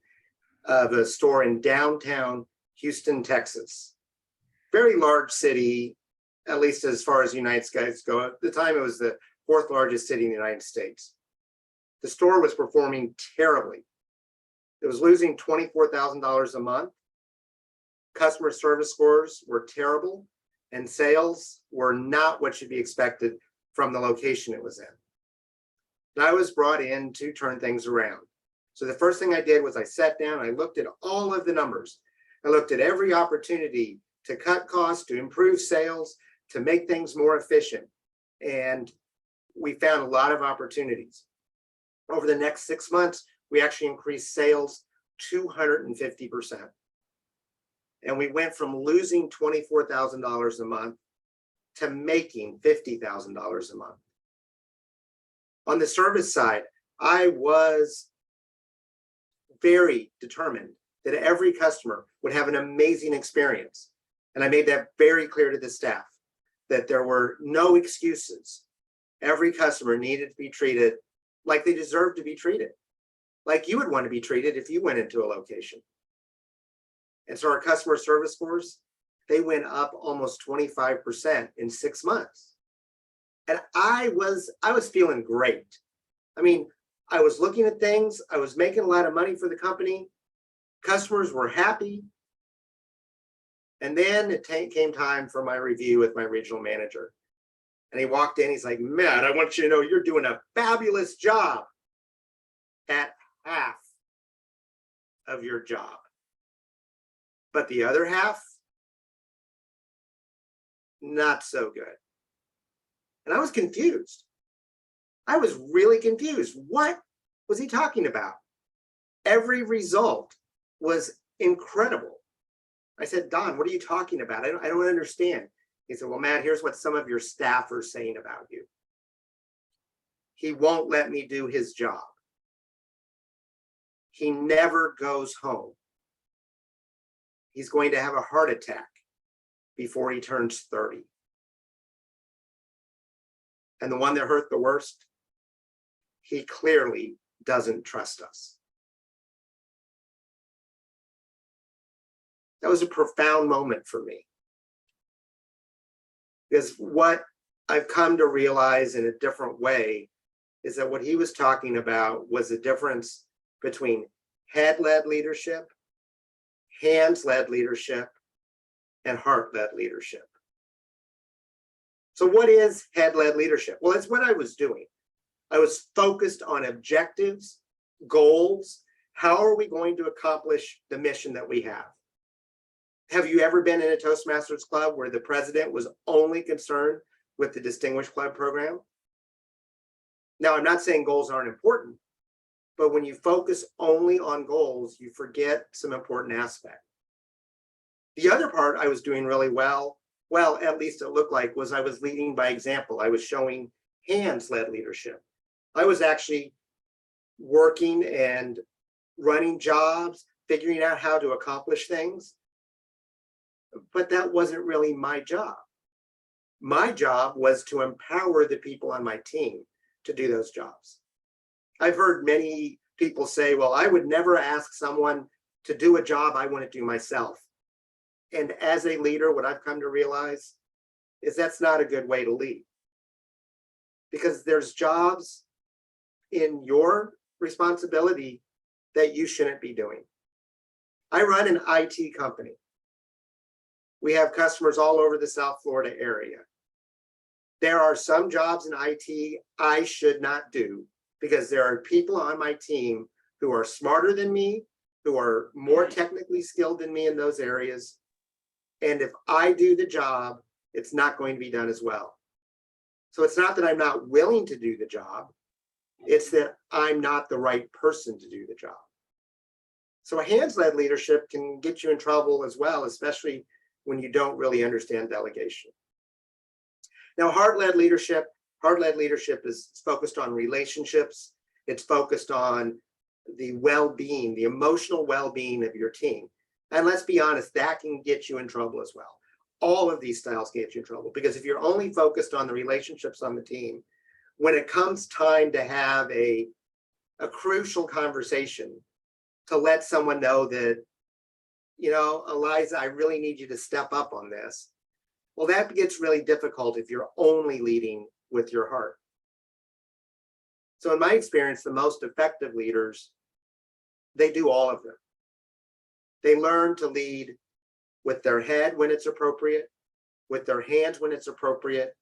of a store in downtown Houston, Texas. Very large city, at least as far as the United States go. At the time, it was the 4th largest city in the United States. The store was performing terribly. It was losing $24,000 a month. Customer service scores were terrible, and sales were not what should be expected from the location it was in. And I was brought in to turn things around. So the first thing I did was I sat down, I looked at all of the numbers. I looked at every opportunity to cut costs, to improve sales, to make things more efficient. And we found a lot of opportunities. Over the next 6 months, we actually increased sales 250%. And we went from losing $24,000 a month to making $50,000 a month. On the service side, I was very determined that every customer would have an amazing experience. And I made that very clear to the staff, that there were no excuses. Every customer needed to be treated like they deserved to be treated, like you would want to be treated if you went into a location. And so our customer service scores, they went up almost 25% in 6 months. And I was feeling great. I mean, I was looking at things, I was making a lot of money for the company, customers were happy. And then it came time for my review with my regional manager. And he walked in, he's like, Matt, I want you to know you're doing a fabulous job at half of your job. But the other half, not so good. And I was confused. I was really confused. What was he talking about? Every result was incredible. I said, Don, what are you talking about? I don't understand. He said, well, Matt, here's what some of your staff are saying about you. He won't let me do his job. He never goes home. He's going to have a heart attack before he turns 30. And the one that hurt the worst, he clearly doesn't trust us. That was a profound moment for me. Because what I've come to realize in a different way is that what he was talking about was the difference between head-led leadership, hands-led leadership, and heart-led leadership. So what is head-led leadership? Well, it's what I was doing. I was focused on objectives, goals. How are we going to accomplish the mission that we have? Have you ever been in a Toastmasters club where the president was only concerned with the Distinguished Club program? Now, I'm not saying goals aren't important, but when you focus only on goals, you forget some important aspects. The other part I was doing really well well, at least it looked like, was I was leading by example. I was showing hands-led leadership. I was actually working and running jobs, figuring out how to accomplish things. But that wasn't really my job. My job was to empower the people on my team to do those jobs. I've heard many people say, well, I would never ask someone to do a job I want to do myself. And as a leader, what I've come to realize is that's not a good way to lead. Because there's jobs in your responsibility that you shouldn't be doing. I run an IT company. We have customers all over the South Florida area. There are some jobs in IT I should not do because there are people on my team who are smarter than me, who are more technically skilled than me in those areas. And if I do the job, it's not going to be done as well. So it's not that I'm not willing to do the job, it's that I'm not the right person to do the job. So a hands-led leadership can get you in trouble as well, especially when you don't really understand delegation. Now, heart-led leadership is focused on relationships. It's focused on the well-being, the emotional well-being of your team. And let's be honest, that can get you in trouble as well. All of these styles get you in trouble because if you're only focused on the relationships on the team, when it comes time to have a crucial conversation to let someone know that, you know, Eliza, I really need you to step up on this. Well, that gets really difficult if you're only leading with your heart. So in my experience, the most effective leaders, they do all of them. They learn to lead with their head when it's appropriate, with their hands when it's appropriate,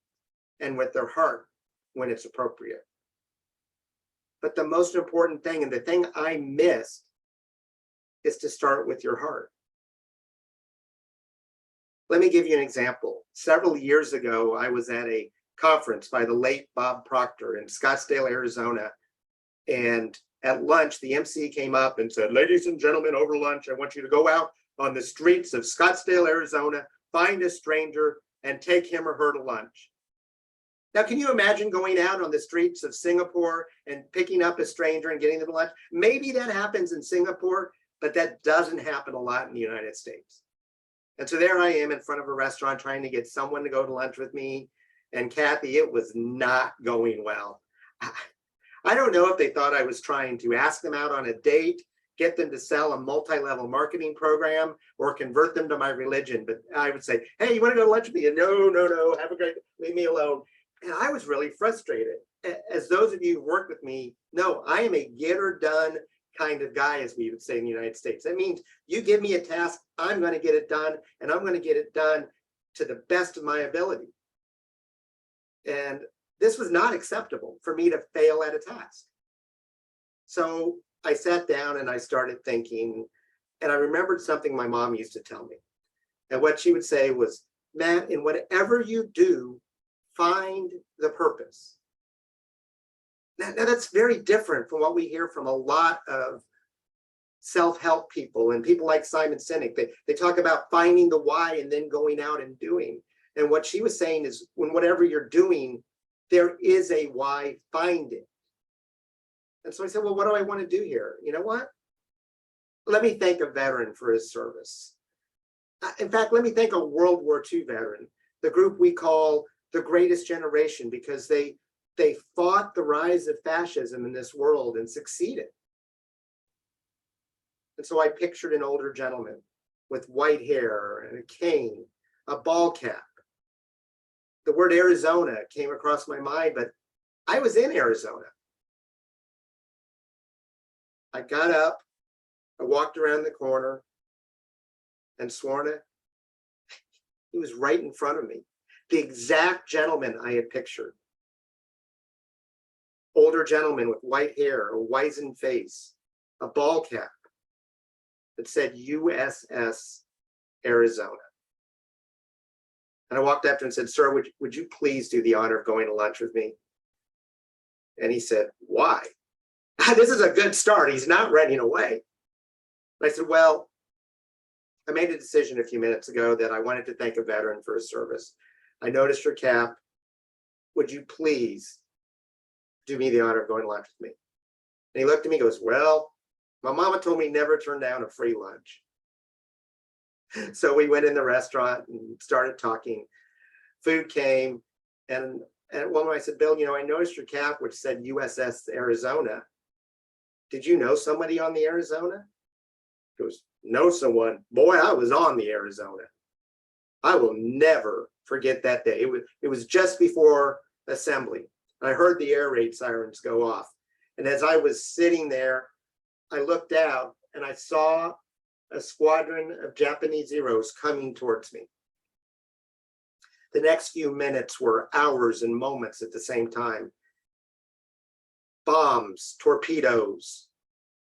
and with their heart when it's appropriate. But the most important thing, and the thing I missed, is to start with your heart. Let me give you an example. Several years ago, I was at a conference by the late Bob Proctor in Scottsdale, Arizona. And at lunch, the MC came up and said, ladies and gentlemen, over lunch, I want you to go out on the streets of Scottsdale, Arizona, find a stranger and take him or her to lunch. Now, can you imagine going out on the streets of Singapore and picking up a stranger and getting them to lunch? Maybe that happens in Singapore, but that doesn't happen a lot in the United States. And so there I am in front of a restaurant trying to get someone to go to lunch with me. And Kathy, it was not going well. I don't know if they thought I was trying to ask them out on a date, get them to sell a multi-level marketing program, or convert them to my religion. But I would say, hey, you want to go to lunch with me? And no, have a great, leave me alone. And I was really frustrated. As those of you who work with me know, I am a get her done kind of guy, as we would say in the United States. That means you give me a task, I'm going to get it done, and I'm going to get it done to the best of my ability. And this was not acceptable for me to fail at a task. So I sat down and I started thinking, and I remembered something my mom used to tell me. And what she would say was, Matt, in whatever you do, find the purpose. Now that's very different from what we hear from a lot of self-help people and people like Simon Sinek. They talk about finding the why and then going out and doing. And what she was saying is, when whatever you're doing, there is a why, find it. And so I said, well, what do I want to do here? You know what? Let me thank a veteran for his service. In fact, let me thank a World War II veteran, the group we call the Greatest Generation, because they fought the rise of fascism in this world and succeeded. And so I pictured an older gentleman with white hair and a cane, a ball cap. The word Arizona came across my mind, but I was in Arizona. I got up, I walked around the corner, and Swarna, he was right in front of me. The exact gentleman I had pictured. Older gentleman with white hair, a wizened face, a ball cap that said USS Arizona. And I walked up to him and said, sir, would you please do the honor of going to lunch with me? And he said, why? This is a good start. He's not running away. And I said, well, I made a decision a few minutes ago that I wanted to thank a veteran for his service. I noticed your cap. Would you please do me the honor of going to lunch with me? And he looked at me and goes, well, my mama told me never turn down a free lunch. So we went in the restaurant and started talking. Food came, and at one point I said, Bill, you know, I noticed your cap which said USS Arizona. Did you know somebody on the Arizona? He goes, know someone? Boy, I was on the Arizona. I will never forget that day. It was just before assembly. I heard the air raid sirens go off. And as I was sitting there, I looked out and I saw a squadron of Japanese Zeros coming towards me. The next few minutes were hours and moments at the same time. Bombs, torpedoes,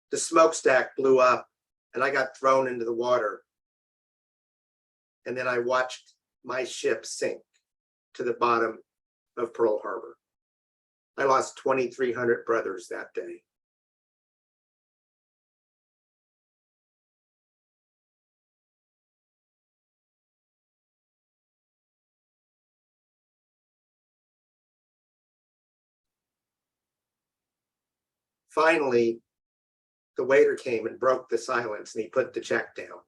the smokestack blew up and I got thrown into the water. And then I watched my ship sink to the bottom of Pearl Harbor. I lost 2,300 brothers that day. Finally, the waiter came and broke the silence and he put the check down.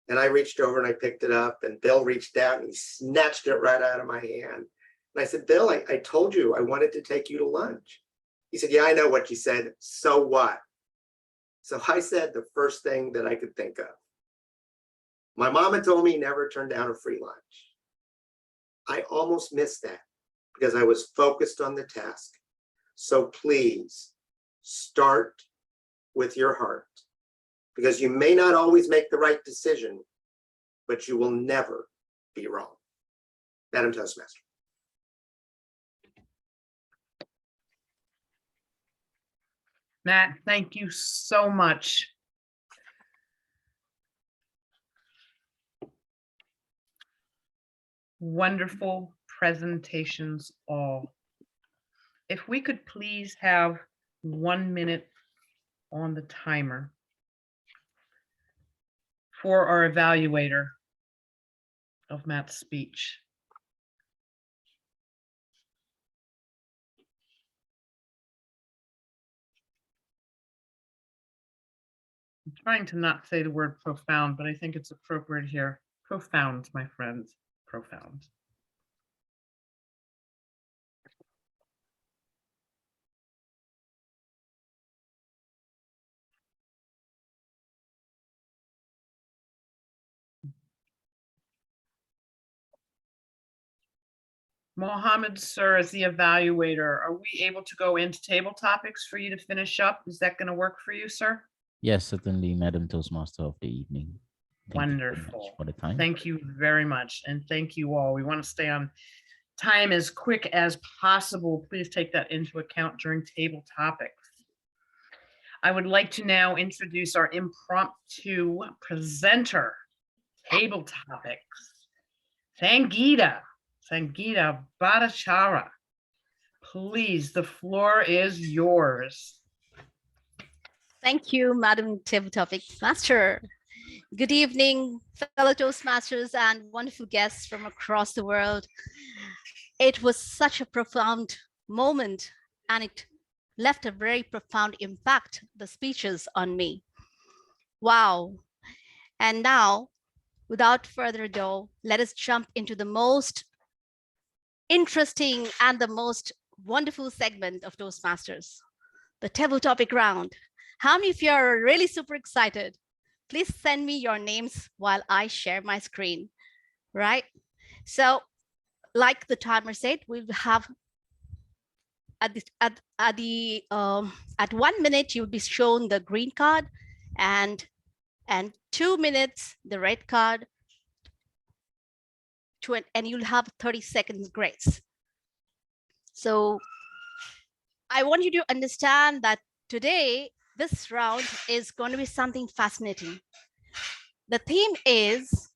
And I reached over and I picked it up and Bill reached out and he snatched it right out of my hand. And I said, Bill, I told you I wanted to take you to lunch. He said, yeah, I know what you said. So what? So I said the first thing that I could think of. My mama told me never turn down a free lunch. I almost missed that because I was focused on the task. So please start with your heart, because you may not always make the right decision, but you will never be wrong. Madam Toastmaster. Matt, thank you so much. Wonderful presentations all. If we could please have 1 minute on the timer for our evaluator of Matt's speech. I'm trying to not say the word profound, but I think it's appropriate here. Profound, my friends, profound. Mohammed, sir, as the evaluator, are we able to go into table topics for you to finish up? Is that going to work for you, sir? Yes, certainly, Madam Toastmaster of the evening. Thank you very much Wonderful. for the time. Thank you very much. And thank you all. We want to stay on time as quick as possible. Please take that into account during table topics. I would like to now introduce our impromptu presenter, table topics. Sangeeta Bhattacharya. Please, the floor is yours. Thank you, Madam Table Topics Master. Good evening, fellow Toastmasters and wonderful guests from across the world. It was such a profound moment and it left a very profound impact, the speeches on me. Wow. And now, without further ado, let us jump into the most interesting and the most wonderful segment of Toastmasters, the table topic round. How many of you are really super excited? Please send me your names while I share my screen, right? So like the timer said, we'll have at 1 minute, you'll be shown the green card and 2 minutes, the red card, and you'll have 30 seconds grace. So I want you to understand that today, this round is going to be something fascinating. The theme is,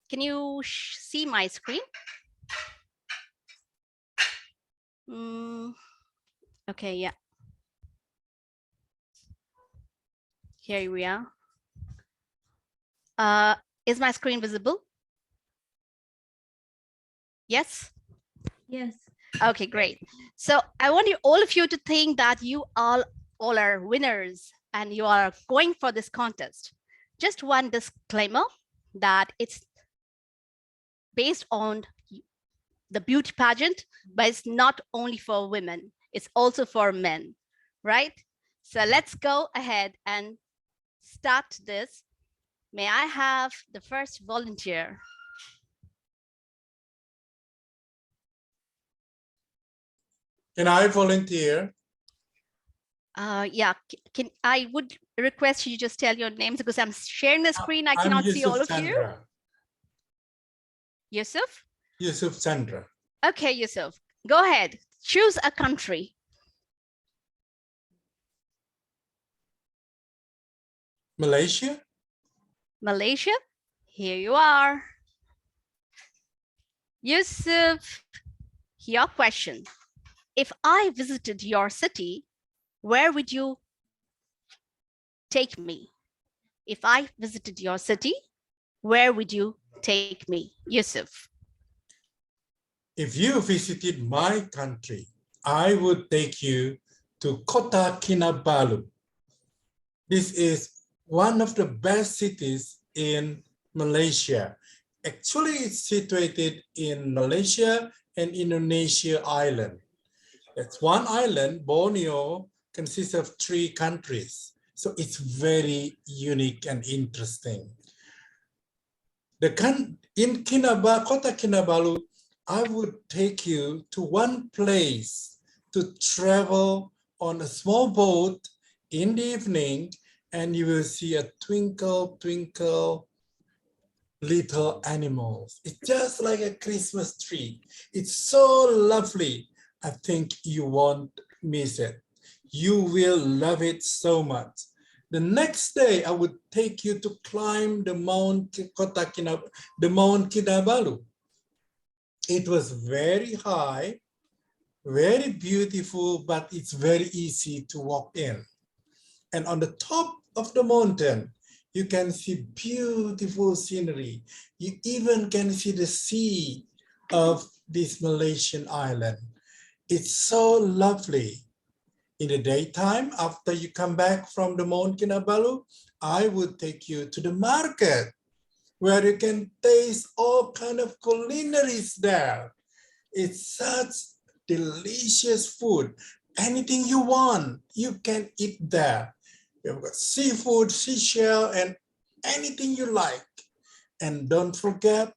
can you see my screen? Okay, yeah. Here we are. Is my screen visible? Yes? Yes. Okay, great. So I want you, all of you, to think that you all are winners and you are going for this contest. Just one disclaimer that it's based on the beauty pageant, but it's not only for women, it's also for men, right? So let's go ahead and start this. May I have the first volunteer? Can I volunteer? Yeah, I would request you just tell your names because I'm sharing the screen. I cannot see all of you. Yusuf? Yusuf Chandra. Okay, Yusuf, go ahead. Choose a country. Malaysia? Malaysia, here you are. Yusuf, your question. If I visited your city, where would you take me? If I visited your city, where would you take me? Yusuf. If you visited my country, I would take you to Kota Kinabalu. This is one of the best cities in Malaysia. Actually, it's situated in Malaysia and Indonesia island. It's one island, Borneo, consists of 3 countries. So it's very unique and interesting. In Kota Kinabalu, I would take you to one place to travel on a small boat in the evening, and you will see a twinkle, twinkle little animals. It's just like a Christmas tree. It's so lovely. I think you won't miss it. You will love it so much. The next day, I would take you to climb the Mount Kinabalu. It was very high, very beautiful, but it's very easy to walk in. And on the top of the mountain, you can see beautiful scenery. You even can see the sea of this Malaysian island. It's so lovely. In the daytime, after you come back from the Mount Kinabalu, I would take you to the market where you can taste all kind of culinaries there. It's such delicious food. Anything you want, you can eat there. You've got seafood, seashell, and anything you like. And don't forget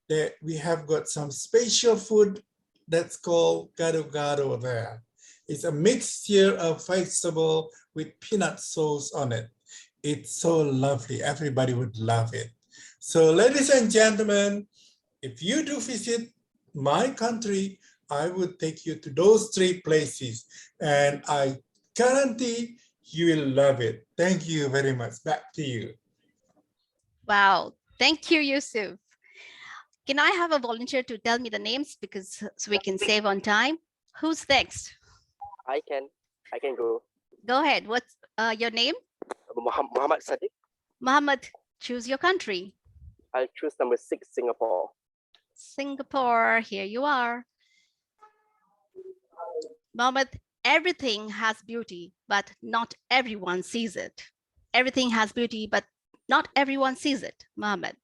that we have got some special food that's called gado-gado there. It's a mixture of vegetable with peanut sauce on it. It's so lovely. Everybody would love it. So ladies and gentlemen, if you do visit my country, I would take you to those 3 places, and I guarantee you will love it. Thank you very much. Back to you. Wow, thank you, Yusuf. Can I have a volunteer to tell me the names because so we can save on time? Who's next? I can go. Go ahead. What's your name? Muhammad Sadiq. Muhammad, choose your country. I'll choose number 6, Singapore. Singapore, here you are. Muhammad, everything has beauty, but not everyone sees it. Everything has beauty, but not everyone sees it. Muhammad.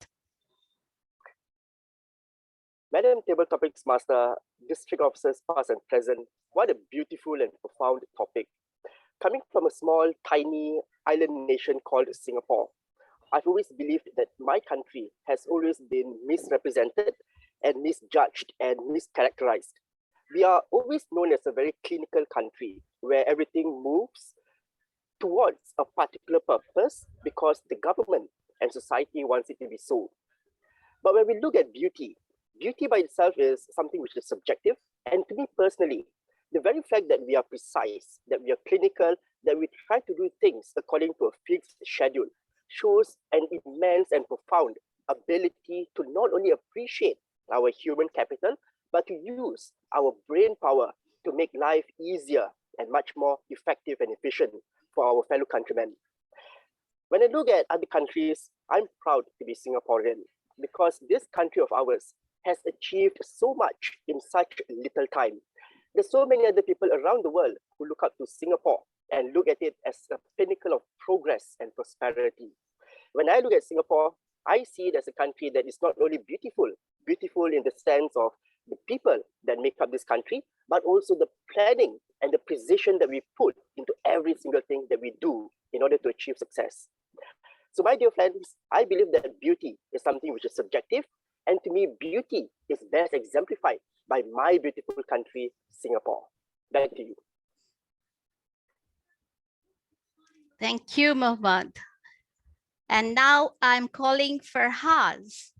Madam Table Topics Master, District Officers past and present, what a beautiful and profound topic. Coming from a small, tiny island nation called Singapore, I've always believed that my country has always been misrepresented and misjudged and mischaracterized. We are always known as a very clinical country where everything moves towards a particular purpose because the government and society wants it to be so. But when we look at beauty, beauty by itself is something which is subjective. And to me personally, the very fact that we are precise, that we are clinical, that we try to do things according to a fixed schedule shows an immense and profound ability to not only appreciate our human capital, but to use our brain power to make life easier and much more effective and efficient for our fellow countrymen. When I look at other countries, I'm proud to be Singaporean because this country of ours has achieved so much in such little time. There's so many other people around the world who look up to Singapore and look at it as a pinnacle of progress and prosperity. When I look at Singapore, I see it as a country that is not only beautiful in the sense of the people that make up this country, but also the planning and the precision that we put into every single thing that we do in order to achieve success. So my dear friends, I believe that beauty is something which is subjective, and to me, beauty is best exemplified by my beautiful country, Singapore. Back to you. Thank you, Mohammed. And now I'm calling Farhaz.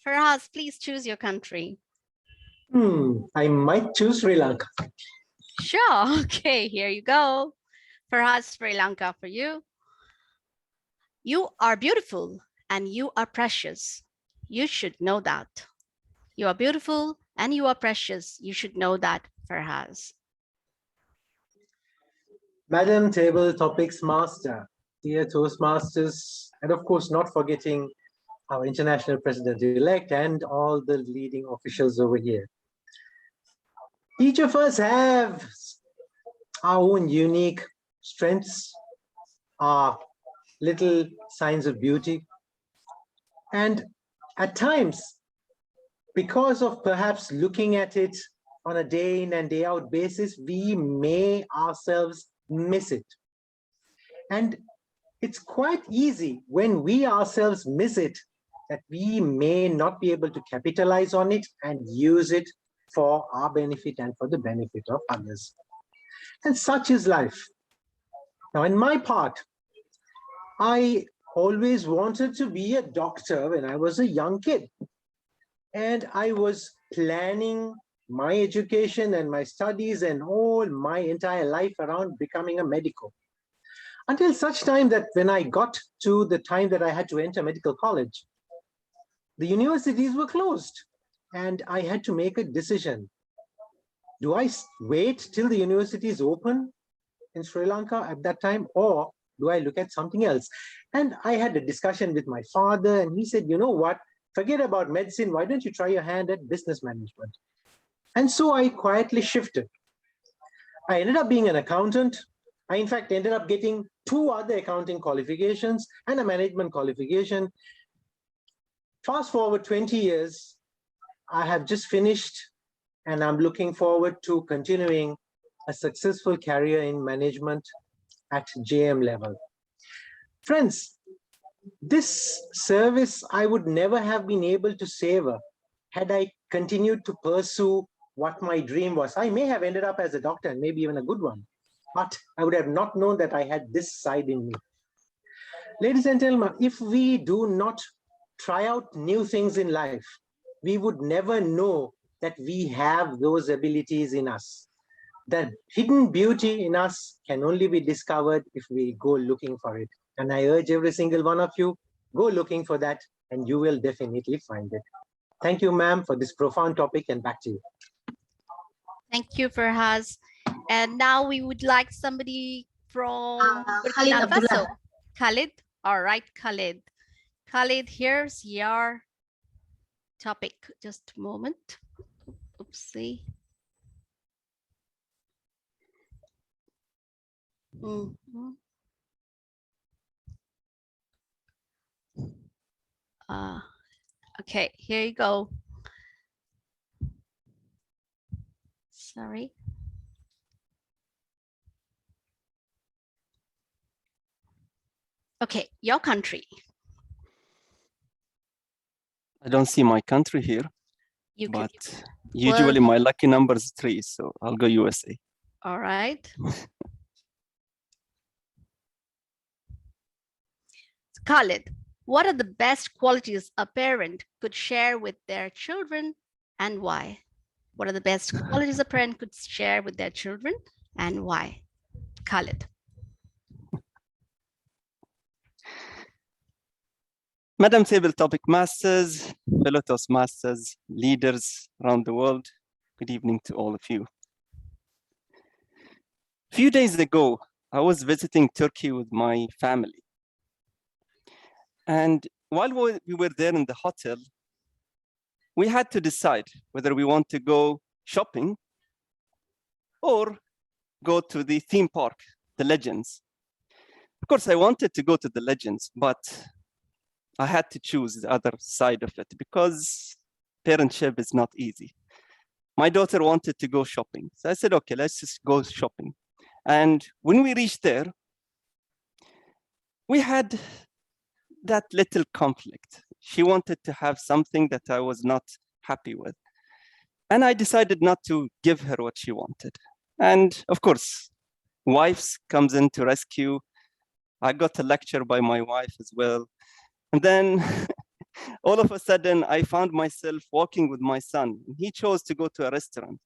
Farhaz, please choose your country. I might choose Sri Lanka. Sure. Okay, here you go. Farhaz, Sri Lanka for you. You are beautiful and you are precious. You should know that. You are beautiful and you are precious. You should know that, Farhaz. Madam Table Topics Master, dear Toastmasters, and of course not forgetting our international president-elect and all the leading officials over here. Each of us have our own unique strengths, our little signs of beauty. And at times, because of perhaps looking at it on a day in and day out basis, we may ourselves miss it. And it's quite easy when we ourselves miss it that we may not be able to capitalize on it and use it for our benefit and for the benefit of others. And such is life. Now, in my part, I always wanted to be a doctor when I was a young kid. And I was planning my education and my studies and all my entire life around becoming a medical. Until such time that when I got to the time that I had to enter medical college, the universities were closed and I had to make a decision. Do I wait till the universities open in Sri Lanka at that time, or do I look at something else? And I had a discussion with my father and he said, you know what, forget about medicine, why don't you try your hand at business management? And so I quietly shifted. I ended up being an accountant. I in fact ended up getting 2 other accounting qualifications and a management qualification. Fast forward 20 years, I have just finished and I'm looking forward to continuing a successful career in management at JM level. Friends, this service I would never have been able to savor had I continued to pursue what my dream was. I may have ended up as a doctor and maybe even a good one, but I would have not known that I had this side in me. Ladies and gentlemen, if we do not try out new things in life, we would never know that we have those abilities in us. The hidden beauty in us can only be discovered if we go looking for it. And I urge every single one of you, go looking for that and you will definitely find it. Thank you, ma'am, for this profound topic, and back to you. Thank you, Farhaz. And now we would like somebody from Khalid Burkina Faso. Abdullah. Khalid? All right, Khalid. Khalid, here's your topic. Just a moment. Oopsie. Okay, here you go. Sorry. Okay, your country. I don't see my country here, You but could, usually well, my lucky number is 3, so I'll go USA. all right. Khalid, what are the best qualities a parent could share with their children and why? What are the best qualities a parent could share with their children and why? Khalid. Madam Table Topic Masters, fellow Toastmasters, leaders around the world, good evening to all of you. A few days ago, I was visiting Turkey with my family. And while we were there in the hotel, we had to decide whether we want to go shopping or go to the theme park, the Legends. Of course, I wanted to go to the Legends, but I had to choose the other side of it because parentship is not easy. My daughter wanted to go shopping. So I said, okay, let's just go shopping. And when we reached there, we had that little conflict. She wanted to have something that I was not happy with. And I decided not to give her what she wanted. And of course, wives comes in to rescue. I got a lecture by my wife as well. And then all of a sudden, I found myself walking with my son. He chose to go to a restaurant.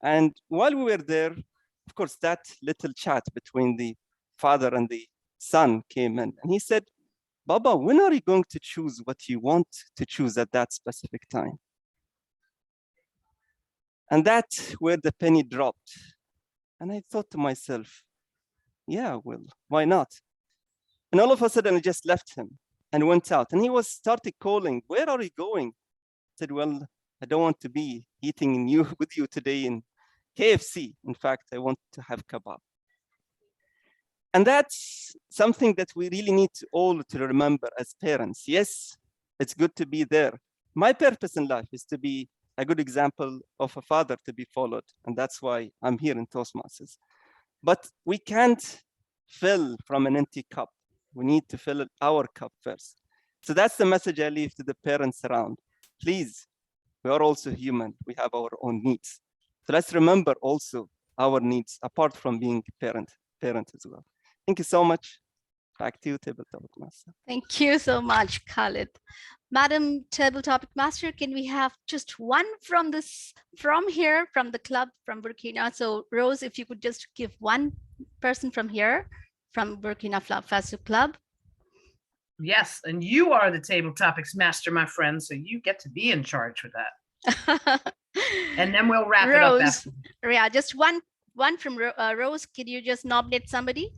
And while we were there, of course, that little chat between the father and the son came in. And he said, Baba, when are you going to choose what you want to choose at that specific time? And that's where the penny dropped. And I thought to myself, yeah, well, why not? And all of a sudden, I just left him and went out. And he started calling, where are you going? I said, well, I don't want to be eating with you today in KFC. In fact, I want to have kebab. And that's something that we really need all to remember as parents. Yes, it's good to be there. My purpose in life is to be a good example of a father to be followed. And that's why I'm here in Toastmasters. But we can't fill from an empty cup. We need to fill our cup first. So that's the message I leave to the parents around. Please, we are also human. We have our own needs. So let's remember also our needs apart from being parent as well. Thank you so much. Back to you, Table Topic Master. Thank you so much, Khalid. Madam Table Topic Master, can we have just one from the club, from Burkina? So Rose, if you could just give one person from here, from Burkina Faso Club. Yes, and you are the Table Topics Master, my friend, so you get to be in charge with that. And then we'll wrap it up after. Yeah, just one from Rose. Can you just nominate somebody?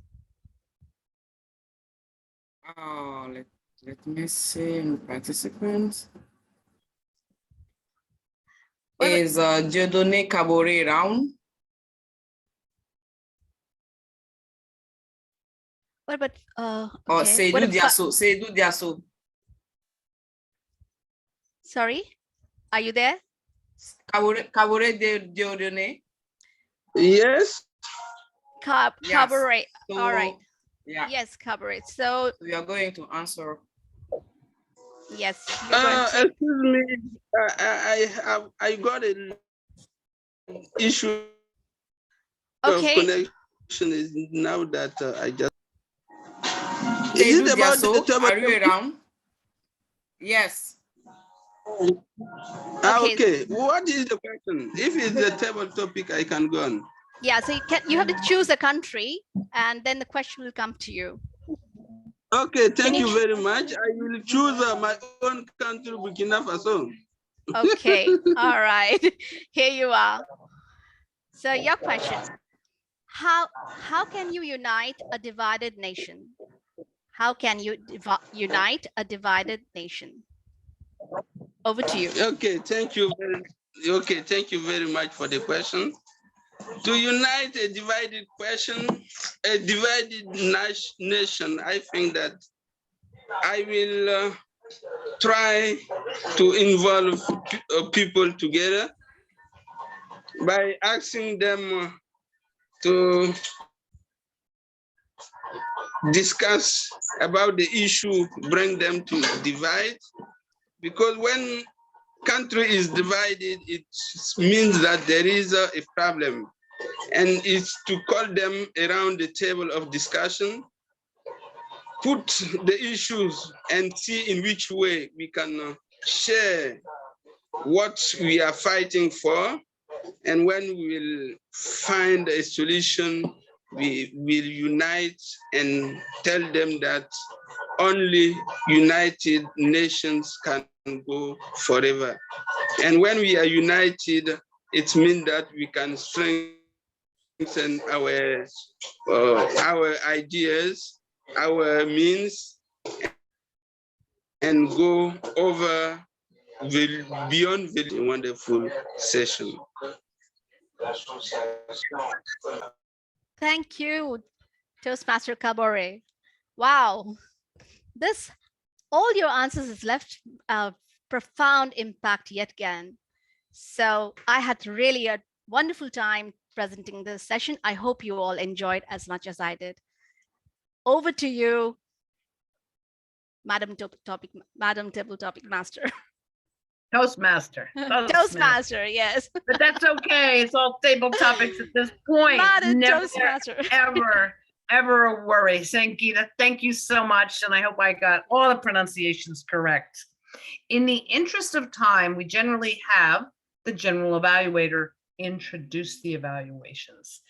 Oh, let me see. Participants. Is Dieudonné Kabore round? What about Or Seydou Diasso? Sorry, are you there? Kabore Dieudonné. Yes. Kabore. So, all right. Yeah. Yes, Kabore. So we are going to answer. Yes. Excuse me. I got an issue of connection. Is now that I just. Is it about the table? Are you around? Yes. Okay. What is the question? If it's the table topic, I can go on. Yeah, so you have to choose a country and then the question will come to you. Okay, thank you very much. I will choose my own country, Burkina Faso. Okay, all right. Here you are. So your question, how can you unite a divided nation? How can you unite a divided nation? Over to you. Okay, thank you very much for the question. To unite a divided nation, I think that I will try to involve people together by asking them to discuss about the issue, bring them to divide. Because when country is divided, it means that there is a problem. And it's to call them around the table of discussion, put the issues and see in which way we can share what we are fighting for. And when we will find a solution, we will unite and tell them that only United Nations can go forever. And when we are united, it means that we can strengthen our ideas, our means, and go over beyond a wonderful session. Thank you, Toastmaster Kabore. Wow, all your answers has left a profound impact yet again. So I had really a wonderful time presenting this session. I hope you all enjoyed as much as I did. Over to you, Madam Table Topic Master. Toastmaster. Toastmaster, yes. But that's okay. It's all table topics at this point. Madam Never, Toastmaster. ever a worry. Sangeeta, thank you so much. And I hope I got all the pronunciations correct. In the interest of time, we generally have the general evaluator introduce the evaluations.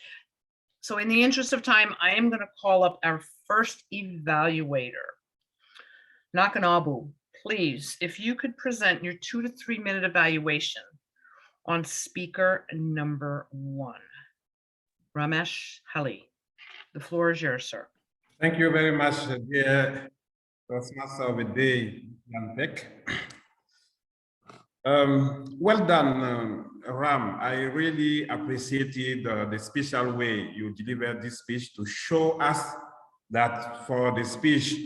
So in the interest of time, I am going to call up our first evaluator. Nakanabu, please, if you could present your 2 to 3 minute evaluation on speaker number 1. Ramesh Hali, the floor is yours, sir. Thank you very much, dear Toastmaster of the Day, Jan Peck. Well done, Ram. I really appreciated the special way you delivered this speech to show us that for the speech,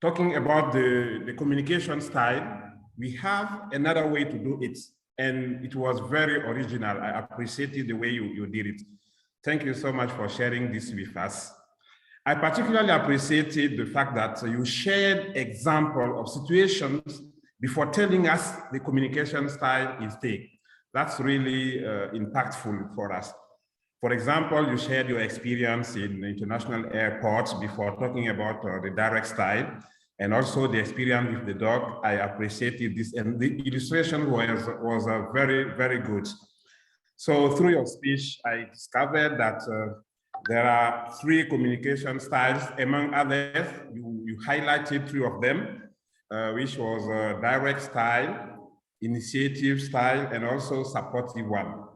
talking about the communication style, we have another way to do it. And it was very original. I appreciated the way you did it. Thank you so much for sharing this with us. I particularly appreciated the fact that you shared example of situations before telling us the communication style is take. That's really impactful for us. For example, you shared your experience in international airports before talking about the direct style, and also the experience with the dog. I appreciated this, and the illustration was very, very good. So through your speech, I discovered that there are 3 communication styles. Among others, you highlighted 3 of them, which was direct style, initiative style, and also supportive one.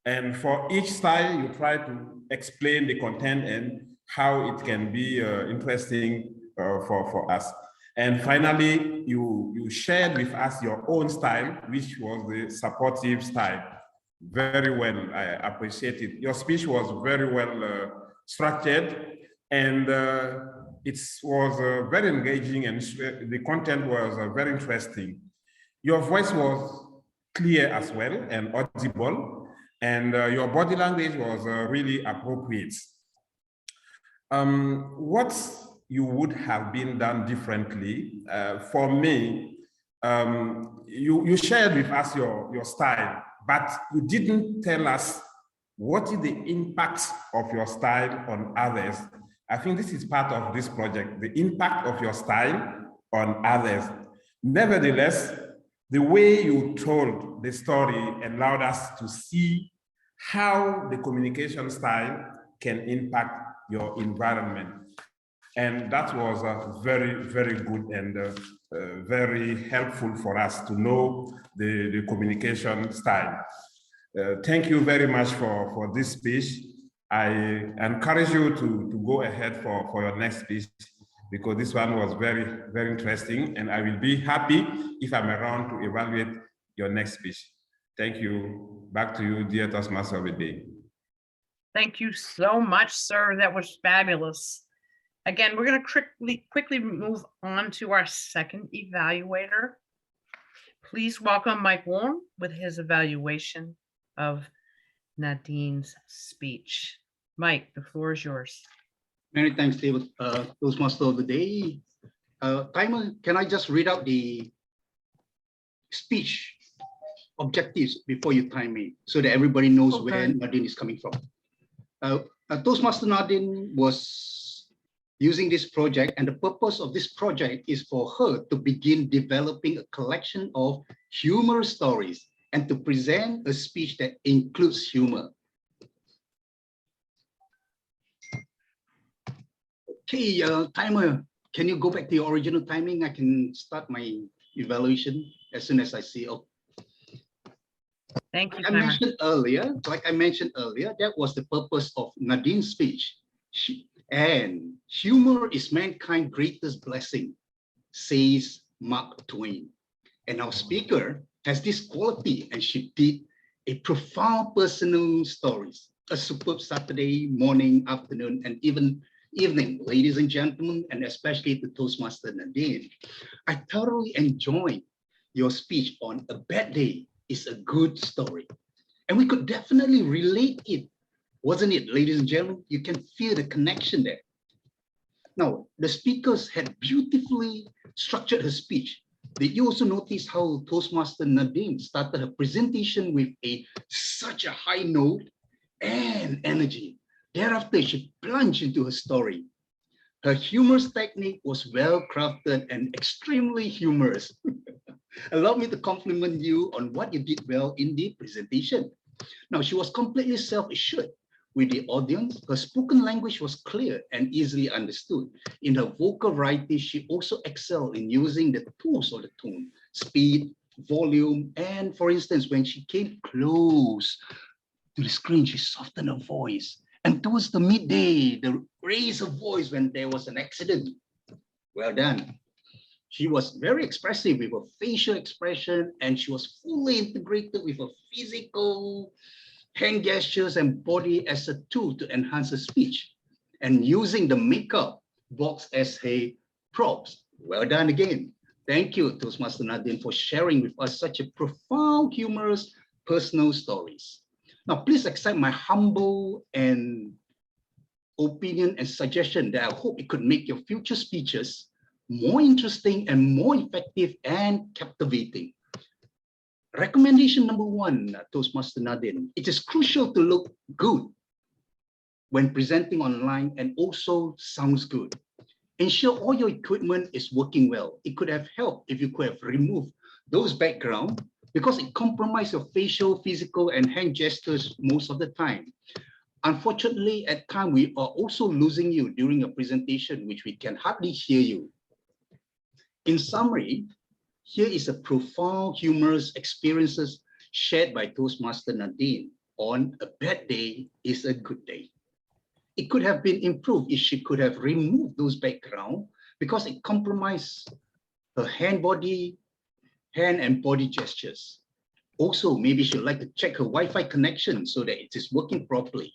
And for each style, you try to explain the content and how it can be interesting for us. And finally, you shared with us your own style, which was the supportive style. Very well, I appreciate it. Your speech was very well structured, and it was very engaging, and the content was very interesting. Your voice was clear as well and audible, and your body language was really appropriate. What you would have been done differently, for me, you shared with us your style, but you didn't tell us what is the impact of your style on others. I think this is part of this project, the impact of your style on others. Nevertheless, the way you told the story allowed us to see how the communication style can impact your environment. And that was very, very good and very helpful for us to know the communication style. Thank you very much for this speech. I encourage you to go ahead for your next speech, because this one was very, very interesting, and I will be happy if I'm around to evaluate your next speech. Thank you. Back to you, dear Toastmaster of the Day. Thank you so much, sir. That was fabulous. Again, we're going to quickly move on to our second evaluator. Please welcome Mike Wong with his evaluation of Nadine's speech. Mike, the floor is yours. Many thanks, David, Toastmaster of the Day. Timer, can I just read out the speech objectives before you time me, so that everybody knows where Nadine is coming from? Toastmaster Nadine was using this project, and the purpose of this project is for her to begin developing a collection of humorous stories and to present a speech that includes humor. Okay, timer, can you go back to your original timing? I can start my evaluation as soon as I see. Oh. Thank you. Like I mentioned earlier, that was the purpose of Nadine's speech. And humor is mankind's greatest blessing, says Mark Twain. And our speaker has this quality, and she did a profound personal stories, a superb Saturday morning, afternoon, and even evening, ladies and gentlemen, and especially the Toastmaster Nadine. I thoroughly enjoyed your speech on A Bad Day is a Good Story. And we could definitely relate it, wasn't it, ladies and gentlemen? You can feel the connection there. Now, the speakers had beautifully structured her speech. Did you also notice how Toastmaster Nadine started her presentation with such a high note and energy? Thereafter, she plunged into her story. Her humorous technique was well crafted and extremely humorous. Allow me to compliment you on what you did well in the presentation. Now, she was completely self-assured with the audience. Her spoken language was clear and easily understood. In her vocal variety, she also excelled in using the tools of the tone, speed, volume, and for instance, when she came close to the screen, she softened her voice. And towards the midday, the raise her voice when there was an accident. Well done. She was very expressive with her facial expression, and she was fully integrated with her physical hand gestures and body as a tool to enhance her speech, and using the makeup box as her props. Well done again. Thank you, Toastmaster Nadine, for sharing with us such a profound, humorous, personal stories. Now, please accept my humble and opinion and suggestion that I hope it could make your future speeches more interesting and more effective and captivating. Recommendation number one, Toastmaster Nadine, it is crucial to look good when presenting online and also sounds good. Ensure all your equipment is working well. It could have helped if you could have removed those backgrounds because it compromises your facial, physical, and hand gestures most of the time. Unfortunately, at times, we are also losing you during a presentation, which we can hardly hear you. In summary, here is a profound, humorous experiences shared by Toastmaster Nadine on A Bad Day is a Good Day. It could have been improved if she could have removed those backgrounds because it compromised her hand and body gestures. Also, maybe she'd like to check her Wi-Fi connection so that it is working properly.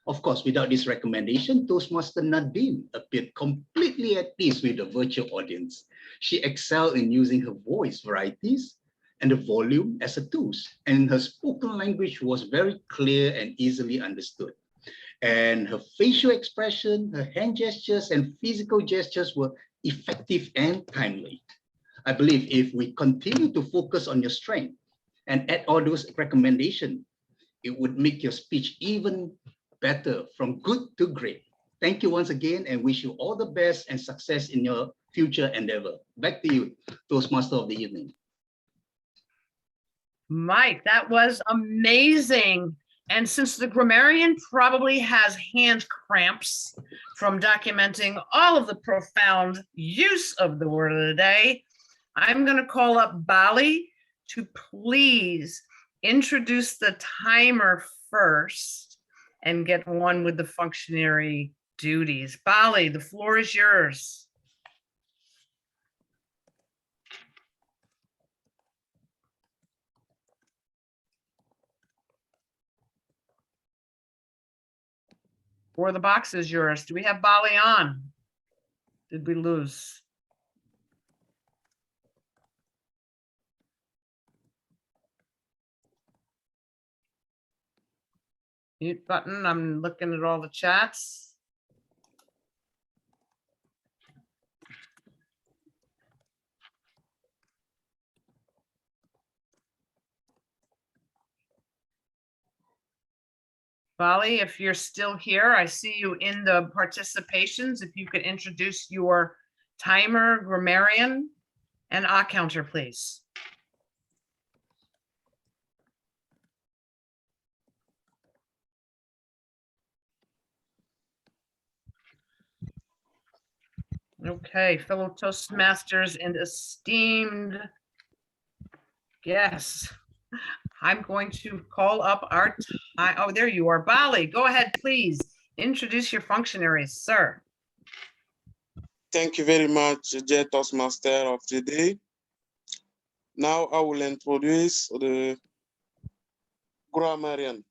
Of course, without this recommendation, Toastmaster Nadine appeared completely at peace with the virtual audience. She excelled in using her voice varieties and the volume as a tools, and her spoken language was very clear and easily understood. And her facial expression, her hand gestures, and physical gestures were effective and timely. I believe if we continue to focus on your strength and add all those recommendations, it would make your speech even better, from good to great. Thank you once again, and wish you all the best and success in your future endeavor. Back to you, Toastmaster of the evening. Mike, that was amazing. And since the grammarian probably has hand cramps from documenting all of the profound use of the word of the day, I'm going to call up Bali to please introduce the timer first and get one with the functionary duties. Bali, the floor is yours. Or the box is yours. Do we have Bali on? Did we lose? Mute button. I'm looking at all the chats. Bali, if you're still here, I see you in the participations. If you could introduce your timer, grammarian, and counter, please. Okay, fellow Toastmasters and esteemed guests, I'm going to call up our, oh, there you are, Bali. Go ahead, please. Introduce your functionaries, sir. Thank you very much, J Toastmaster of the day. Now I will introduce the grammarian.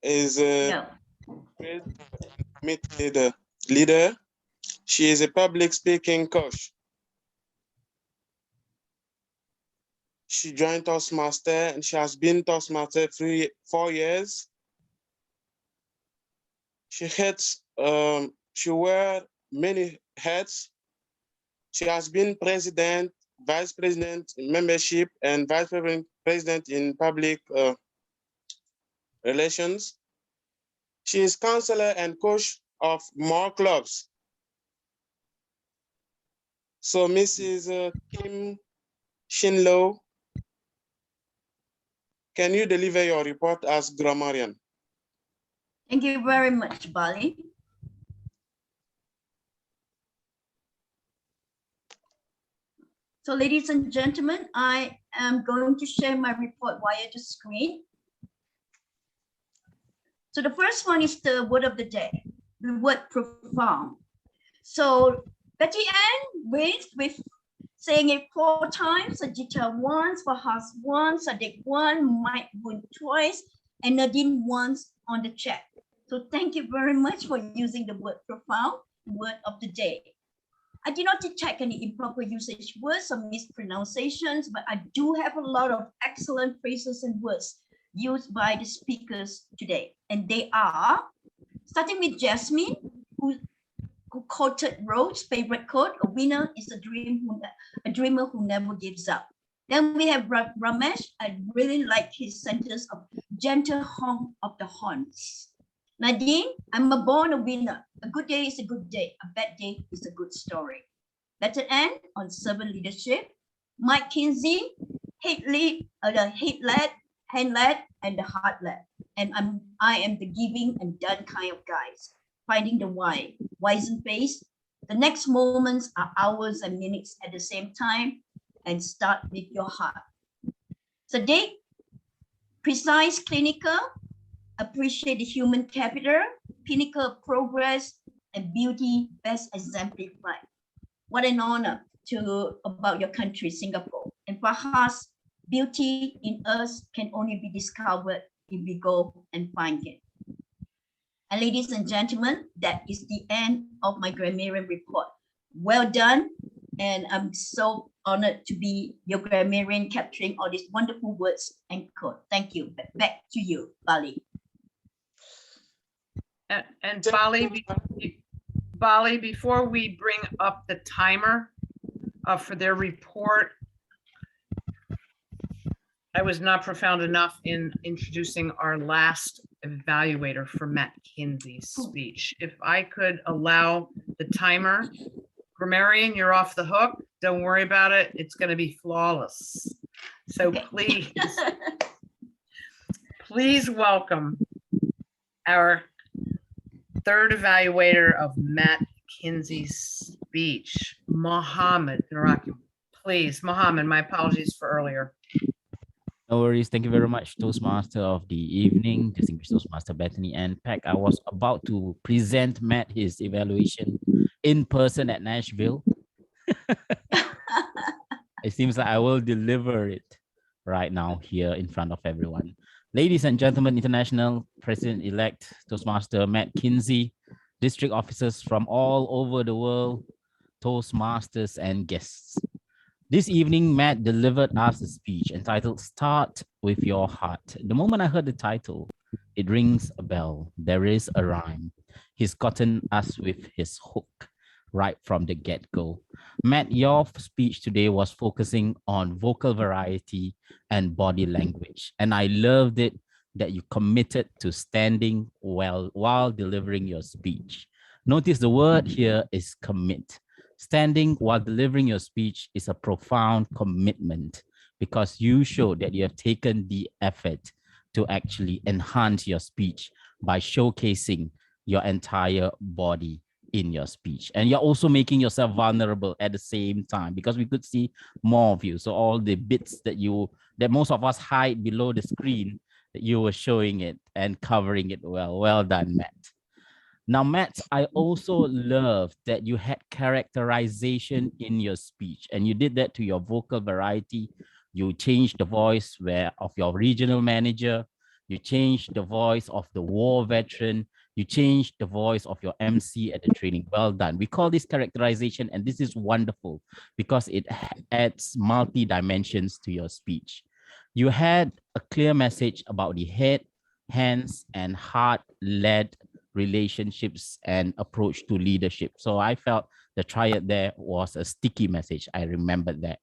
Is a leader. She is a public speaking coach. She joined Toastmaster and she has been Toastmaster 4 years. She wear many hats. She has been president, vice president in membership, and vice president in public relations. She is counselor and coach of more clubs. So Mrs. Kim Shinlo, can you deliver your report as grammarian? Thank you very much, Bali. So ladies and gentlemen, I am going to share my report via the screen. So the first one is the word of the day, the word profound. So Betty Ann wins with saying it 4 times, Sajita once, Fahas once, Sadiq once, Mike won twice, and Nadine once on the chat. So thank you very much for using the word profound, word of the day. I did not detect any improper usage words or mispronunciations, but I do have a lot of excellent phrases and words used by the speakers today. And they are, starting with Jasmine, who quoted Rose's favorite quote, a winner is a dreamer who never gives up. Then we have Ramesh. I really like his sentence of gentle honk of the horns. Nadine, I'm a born a winner. A good day is a good day. A bad day is a good story. Letter N on servant leadership. Mike Kinsey, the head led, hand led, and the heart led. And I am the giving and done kind of guys. Finding the why, wisen face. The next moments are hours and minutes at the same time, and start with your heart. Sadiq, precise, clinical, appreciate the human capital, pinnacle progress, and beauty best exemplified. What an honor about your country, Singapore. And Fahas, beauty in us can only be discovered if we go and find it. And ladies and gentlemen, that is the end of my grammarian report. Well done. And I'm so honored to be your grammarian capturing all these wonderful words and quote. Thank you. Back to you, Bali. And Bali, before we bring up the timer for their report, I was not profound enough in introducing our last evaluator for Matt Kinsey's speech. If I could allow the timer, grammarian, you're off the hook. Don't worry about it. It's going to be flawless. So please, please welcome our third evaluator of Matt Kinsey's speech, Mohammed Naraki. Please, Mohammed, my apologies for earlier. No worries. Thank you very much, Toastmaster of the evening, distinguished Toastmaster Bethany and Peck. I was about to present Matt his evaluation in person at Nashville. It seems like I will deliver it right now here in front of everyone. Ladies and gentlemen, International President-elect Toastmaster Matt Kinsey, district officers from all over the world, Toastmasters and guests. This evening, Matt delivered us a speech entitled Start With Your Heart. The moment I heard the title, it rings a bell. There is a rhyme. He's gotten us with his hook right from the get-go. Matt, your speech today was focusing on vocal variety and body language. And I loved it that you committed to standing well while delivering your speech. Notice the word here is commit. Standing while delivering your speech is a profound commitment because you showed that you have taken the effort to actually enhance your speech by showcasing your entire body in your speech. And you're also making yourself vulnerable at the same time because we could see more of you. So all the bits that most of us hide below the screen, that you were showing it and covering it well. Well done, Matt. Now, Matt, I also love that you had characterization in your speech, and you did that to your vocal variety. You changed the voice of your regional manager. You changed the voice of the war veteran. You changed the voice of your MC at the training. Well done. We call this characterization, and this is wonderful because it adds multi-dimensions to your speech. You had a clear message about the head, hands, and heart-led relationships and approach to leadership. So I felt the triad there was a sticky message. I remembered that.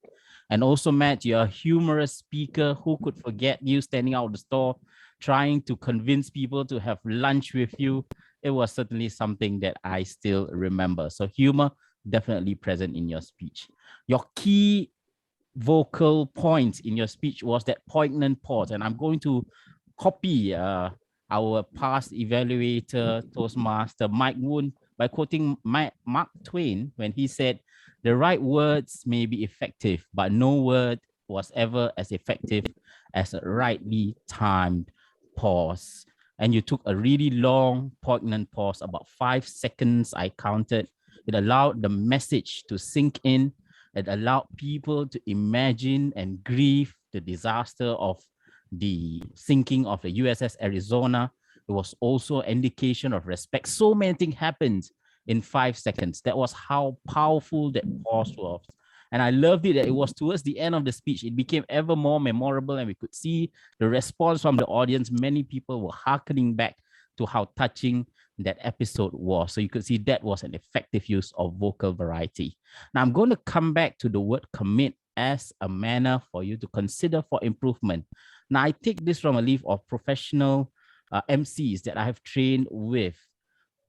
And also, Matt, you're a humorous speaker. Who could forget you standing out of the store, trying to convince people to have lunch with you? It was certainly something that I still remember. So humor definitely present in your speech. Your key vocal points in your speech was that poignant pause. And I'm going to copy our past evaluator, Toastmaster Mike Woon, by quoting Mark Twain when he said, "The right words may be effective, but no word was ever as effective as a rightly timed pause." And you took a really long, poignant pause, about 5 seconds, I counted. It allowed the message to sink in. It allowed people to imagine and grieve the disaster of the sinking of the USS Arizona. It was also an indication of respect. So many things happened in 5 seconds. That was how powerful that pause was. And I loved it that it was towards the end of the speech. It became ever more memorable, and we could see the response from the audience. Many people were hearkening back to how touching that episode was. So you could see that was an effective use of vocal variety. Now I'm going to come back to the word commit as a manner for you to consider for improvement. Now I take this from a list of professional MCs that I have trained with.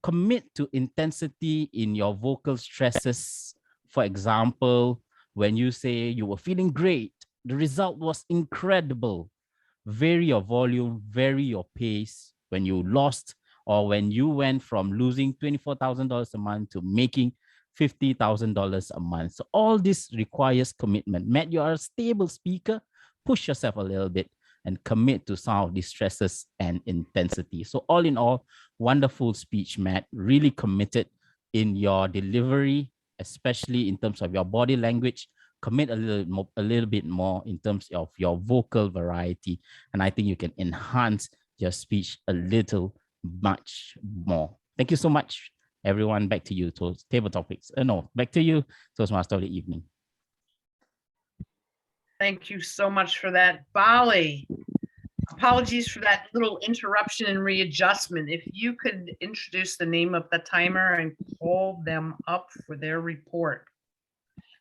Commit to intensity in your vocal stresses. For example, when you say you were feeling great, the result was incredible. Vary your volume, vary your pace. When you lost or when you went from losing $24,000 a month to making $50,000 a month. So all this requires commitment. Matt, you are a stable speaker. Push yourself a little bit and commit to some of these stresses and intensity. So all in all, wonderful speech, Matt. Really committed in your delivery, especially in terms of your body language. Commit a little bit more in terms of your vocal variety. And I think you can enhance your speech a little much more. Thank you so much, everyone. Back to you, Table Topics. No, back to you, Toastmaster of the evening. Thank you so much for that, Bali. Apologies for that little interruption and readjustment. If you could introduce the name of the timer and call them up for their report.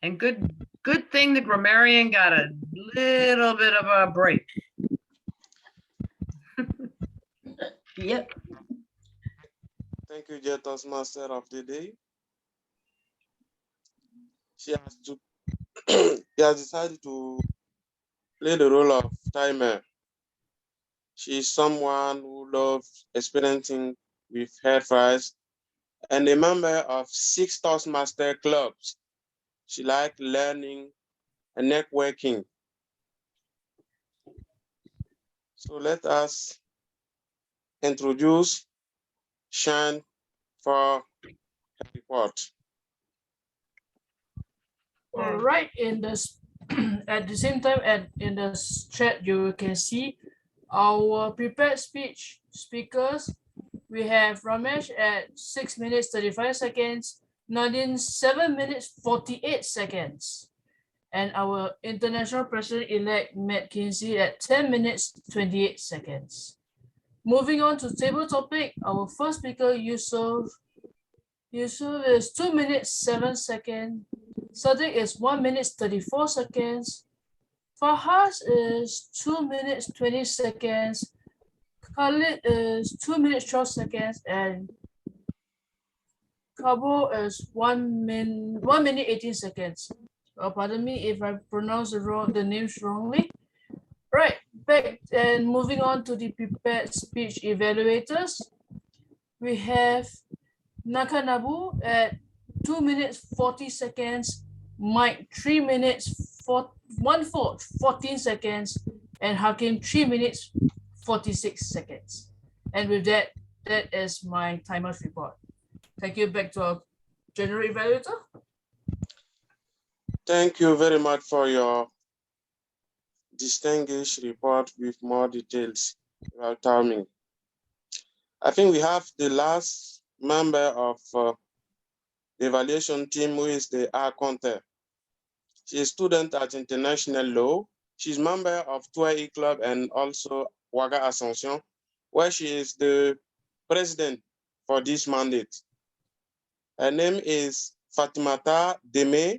And good thing the grammarian got a little bit of a break. Yep. Thank you, dear Toastmaster of the day. She has decided to play the role of timer. She is someone who loves experimenting with hair fries and a member of 6 Toastmaster clubs. She likes learning and networking. So let us introduce Shan for her report. All right, in this at the same time, in the chat, you can see our prepared speech speakers. We have Ramesh at 6 minutes 35 seconds, Nadine 7 minutes 48 seconds, and our international president-elect Matt Kinsey at 10 minutes 28 seconds. Moving on to table topic, our first speaker, Yusuf is 2 minutes 7 seconds. Sadiq is 1 minute 34 seconds. Fahaz is 2 minutes 20 seconds. Khalid is 2 minutes 12 seconds, and Kabo is 1 minute 18 seconds. Pardon me if I pronounce the names wrongly. Right, back and moving on to the prepared speech evaluators. We have Nakanabu at 2 minutes 40 seconds, Mike 3 minutes 14 seconds, and Hakim 3 minutes 46 seconds. And with that, that is my timer's report. Thank you. Back to our general evaluator. Thank you very much for your distinguished report with more details about timing. I think we have the last member of the evaluation team, who is the Conte. She is a student at International Law. She's member of 2IE Club and also Ouaga Ascension, where she is the president for this mandate. Her name is Fatimata Deme,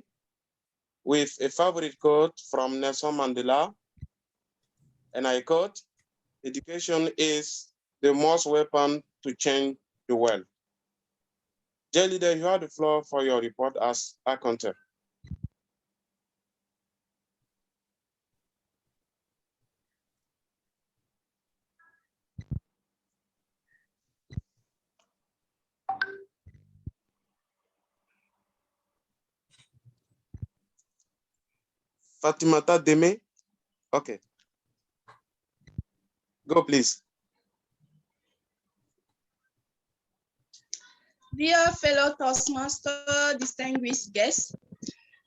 with a favorite quote from Nelson Mandela, and I quote, "Education is the most weapon to change the world." Dear leader, you have the floor for your report as a contact. Fatimata Deme, okay. Go, please. Dear fellow Toastmaster, distinguished guests,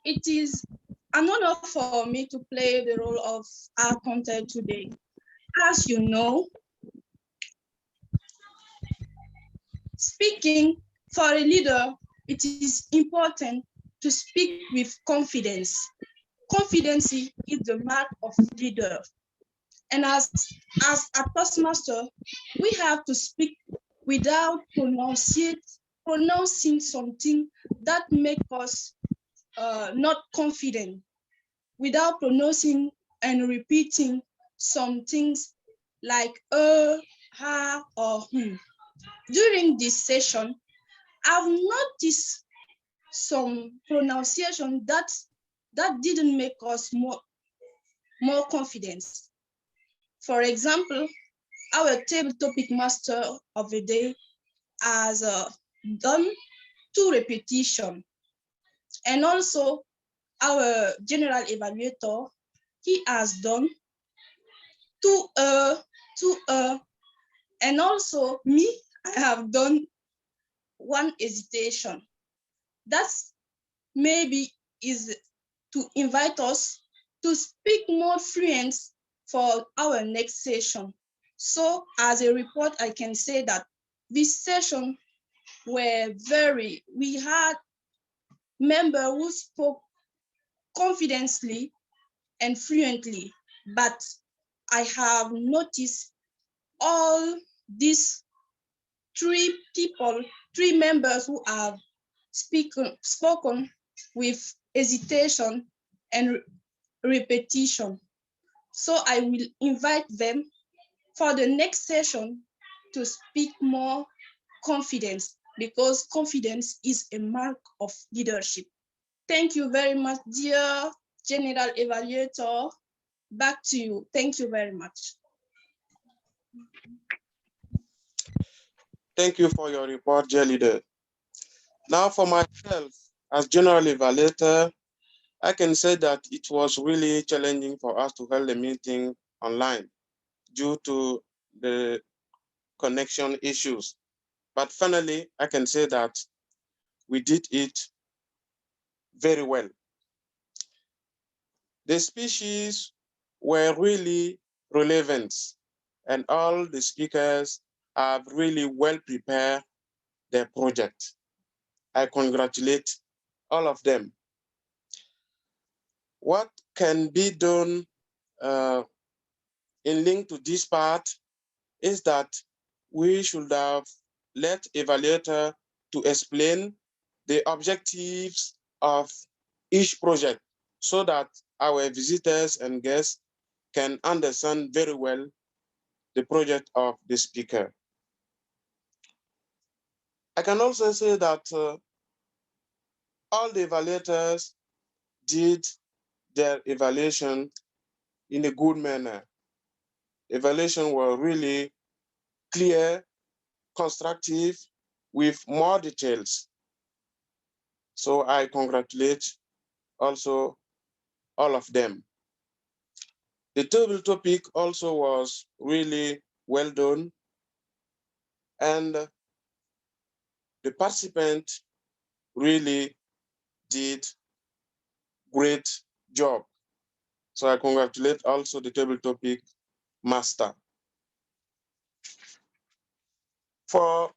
it is an honor for me to play the role of our content today. As you know, speaking for a leader, it is important to speak with confidence. Confidence is the mark of leader. And as a Toastmaster, we have to speak without pronouncing something that makes us not confident, without pronouncing and repeating some things like ha, or During this session, I've noticed some pronunciation that didn't make us more confidence. For example, our table topic master of the day has done 2 repetitions. And also our general evaluator, he has done 2 and also me, I have done 1 hesitation. That's maybe is to invite us to speak more fluent for our next session. So as a report, I can say that this session we had members who spoke confidently and fluently, but I have noticed all these 3 members who have spoken with hesitation and repetition. So I will invite them for the next session to speak more confidence, because confidence is a mark of leadership. Thank you very much, dear General Evaluator. Back to you. Thank you very much. Thank you for your report, dear leader. Now for myself, as General Evaluator, I can say that it was really challenging for us to hold the meeting online due to the connection issues. But finally, I can say that we did it very well. The speeches were really relevant, and all the speakers have really well prepared their project. I congratulate all of them. What can be done in link to this part is that we should have let evaluator to explain the objectives of each project so that our visitors and guests can understand very well the project of the speaker. I can also say that all the evaluators did their evaluation in a good manner. Evaluation were really clear, constructive, with more details. So I congratulate also all of them. The table topic also was really well done. And the participants really did great job. So I congratulate also the table topic master. For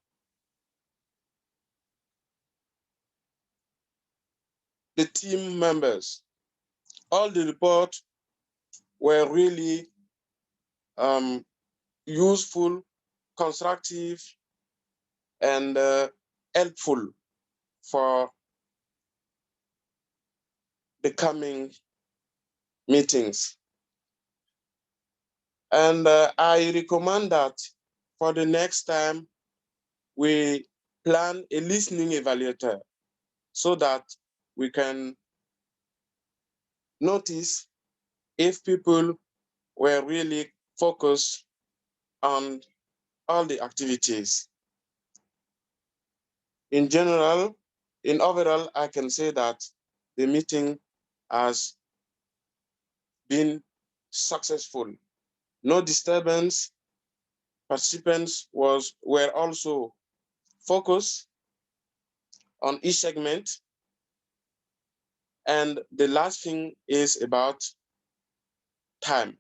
the team members, all the reports were really useful, constructive, and helpful for the coming meetings. And I recommend that for the next time, we plan a listening evaluator so that we can notice if people were really focused on all the activities. In general, in overall, I can say that the meeting has been successful. No disturbance. Participants were also focused on each segment. And the last thing is about time.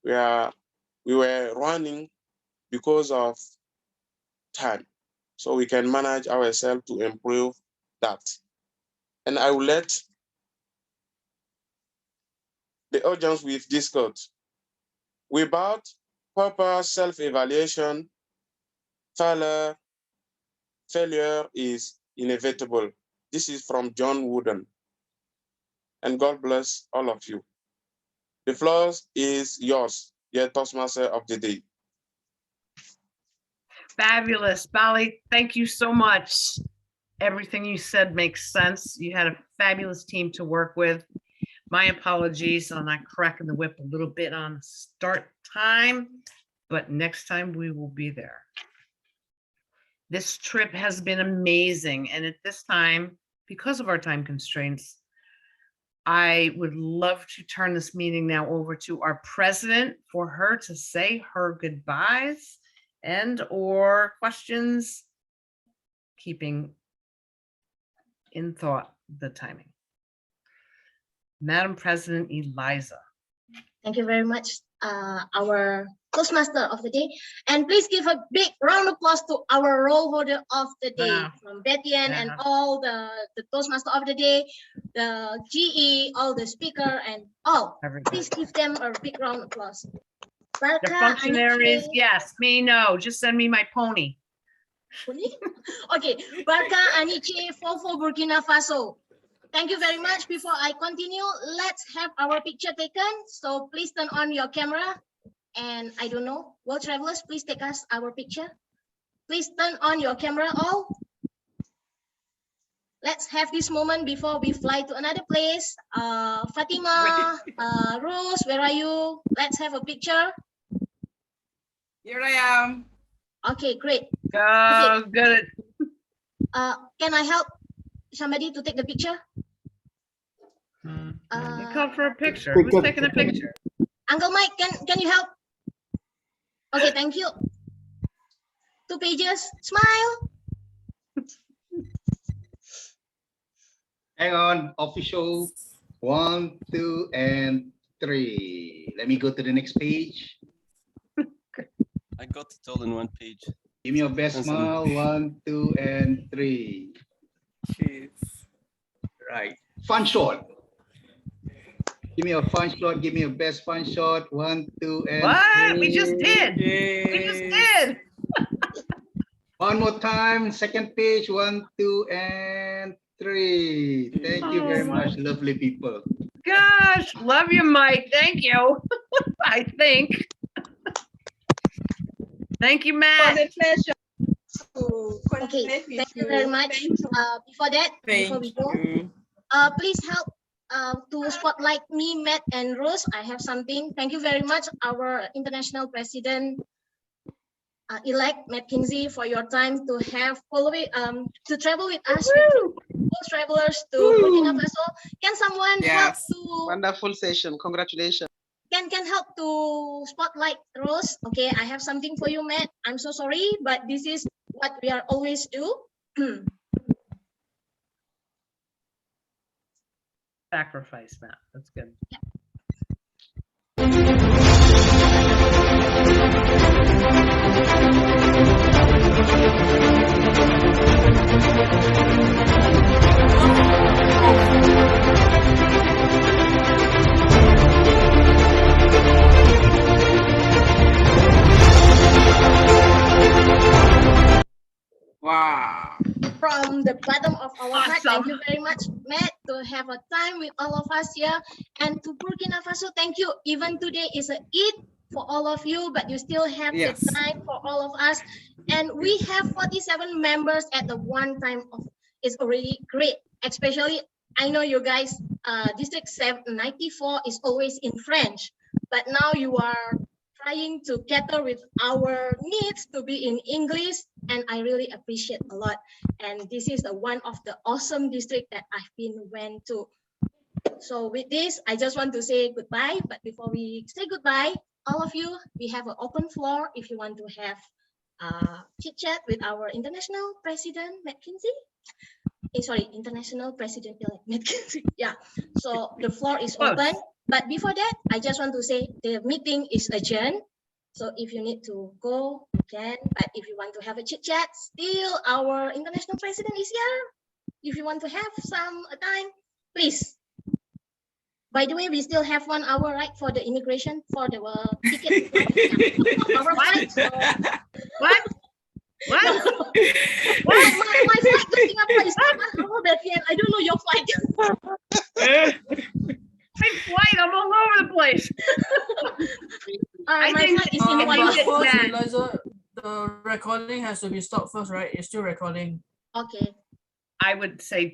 We were running because of time. So we can manage ourselves to improve that. And I will let the audience we've discussed. Without proper self-evaluation, failure is inevitable. This is from John Wooden. And God bless all of you. The floor is yours, your Toastmaster of the day. Fabulous, Bali. Thank you so much. Everything you said makes sense. You had a fabulous team to work with. My apologies on not cracking the whip a little bit on start time, but next time we will be there. This trip has been amazing. And at this time, because of our time constraints, I would love to turn this meeting now over to our president for her to say her goodbyes and or questions, keeping in thought the timing. Madam President Eliza. Thank you very much, our Toastmaster of the day. And please give a big round of applause to our role holder of the day, from Betty Ann and all the Toastmaster of the day, the GE, all the speaker and all. Please give them a big round of applause. The functionaries, yes, me no, just send me my pony. Okay, Barca Aniche for Burkina Faso. Thank you very much. Before I continue, let's have our picture taken. So please turn on your camera. And I don't know, world travelers, please take us our picture. Please turn on your camera all. Let's have this moment before we fly to another place. Fatima, Rose, where are you? Let's have a picture. Here I am. Okay, great. Oh, good. Can I help somebody to take the picture? You come for a picture. Who's taking a picture? Uncle Mike, can you help? Okay, thank you. 2 pages. Smile. Hang on, official 1, 2, and 3. Let me go to the next page. I got it all in one page. Give me your best smile. 1, 2, and 3. Jeez. Right. Fun shot. Give me a fun shot. Give me a best fun shot. 1, 2, and What? 3. We just did. We just did. One more time. Second page. 1, 2, and 3. Thank you very much, lovely people. Gosh, love you, Mike. Thank you. I think. Thank you, Matt. For the pleasure. Okay, thank you very much. Before that, before we go, please help to spotlight me, Matt, and Rose. I have something. Thank you very much, our international president elect Matt Kinsey, for your time to have to travel with us, with travelers to Burkina Faso. Can someone help to? Wonderful session. Congratulations. Can help to spotlight Rose? Okay, I have something for you, Matt. I'm so sorry, but this is what we are always do. Sacrifice, Matt. That's good. Wow. From the bottom of our heart, thank Awesome. you very much, Matt, to have a time with all of us here. And to Burkina Faso, thank you. Even today is a Eid for all of you, but you still have Yes. the time for all of us. And we have 47 members at the one time of, it's already great. Especially, I know you guys, District 94 is always in French, but now you are trying to cater with our needs to be in English, and I really appreciate a lot. And this is the one of the awesome district that I've been went to. So with this, I just want to say goodbye. But before we say goodbye, all of you, we have an open floor if you want to have chit chat with our international president, Matt Kinsey. Sorry, international president-elect Matt Kinsey. Yeah. So the floor is open. But before that, I just want to say the meeting is adjourned. So if you need to go, you can. But if you want to have a chit chat, still our international president is here. If you want to have some time, please. By the way, we still have 1 hour, right, for the immigration, for the ticket. Our flight, so... What? What? My flight to Singapore is 1 hour, Betty, I don't know your flight. I'm flying. I'm all over the place. My flight is in Eliza, the recording has to be stopped first, right? It's still recording. Okay. I would say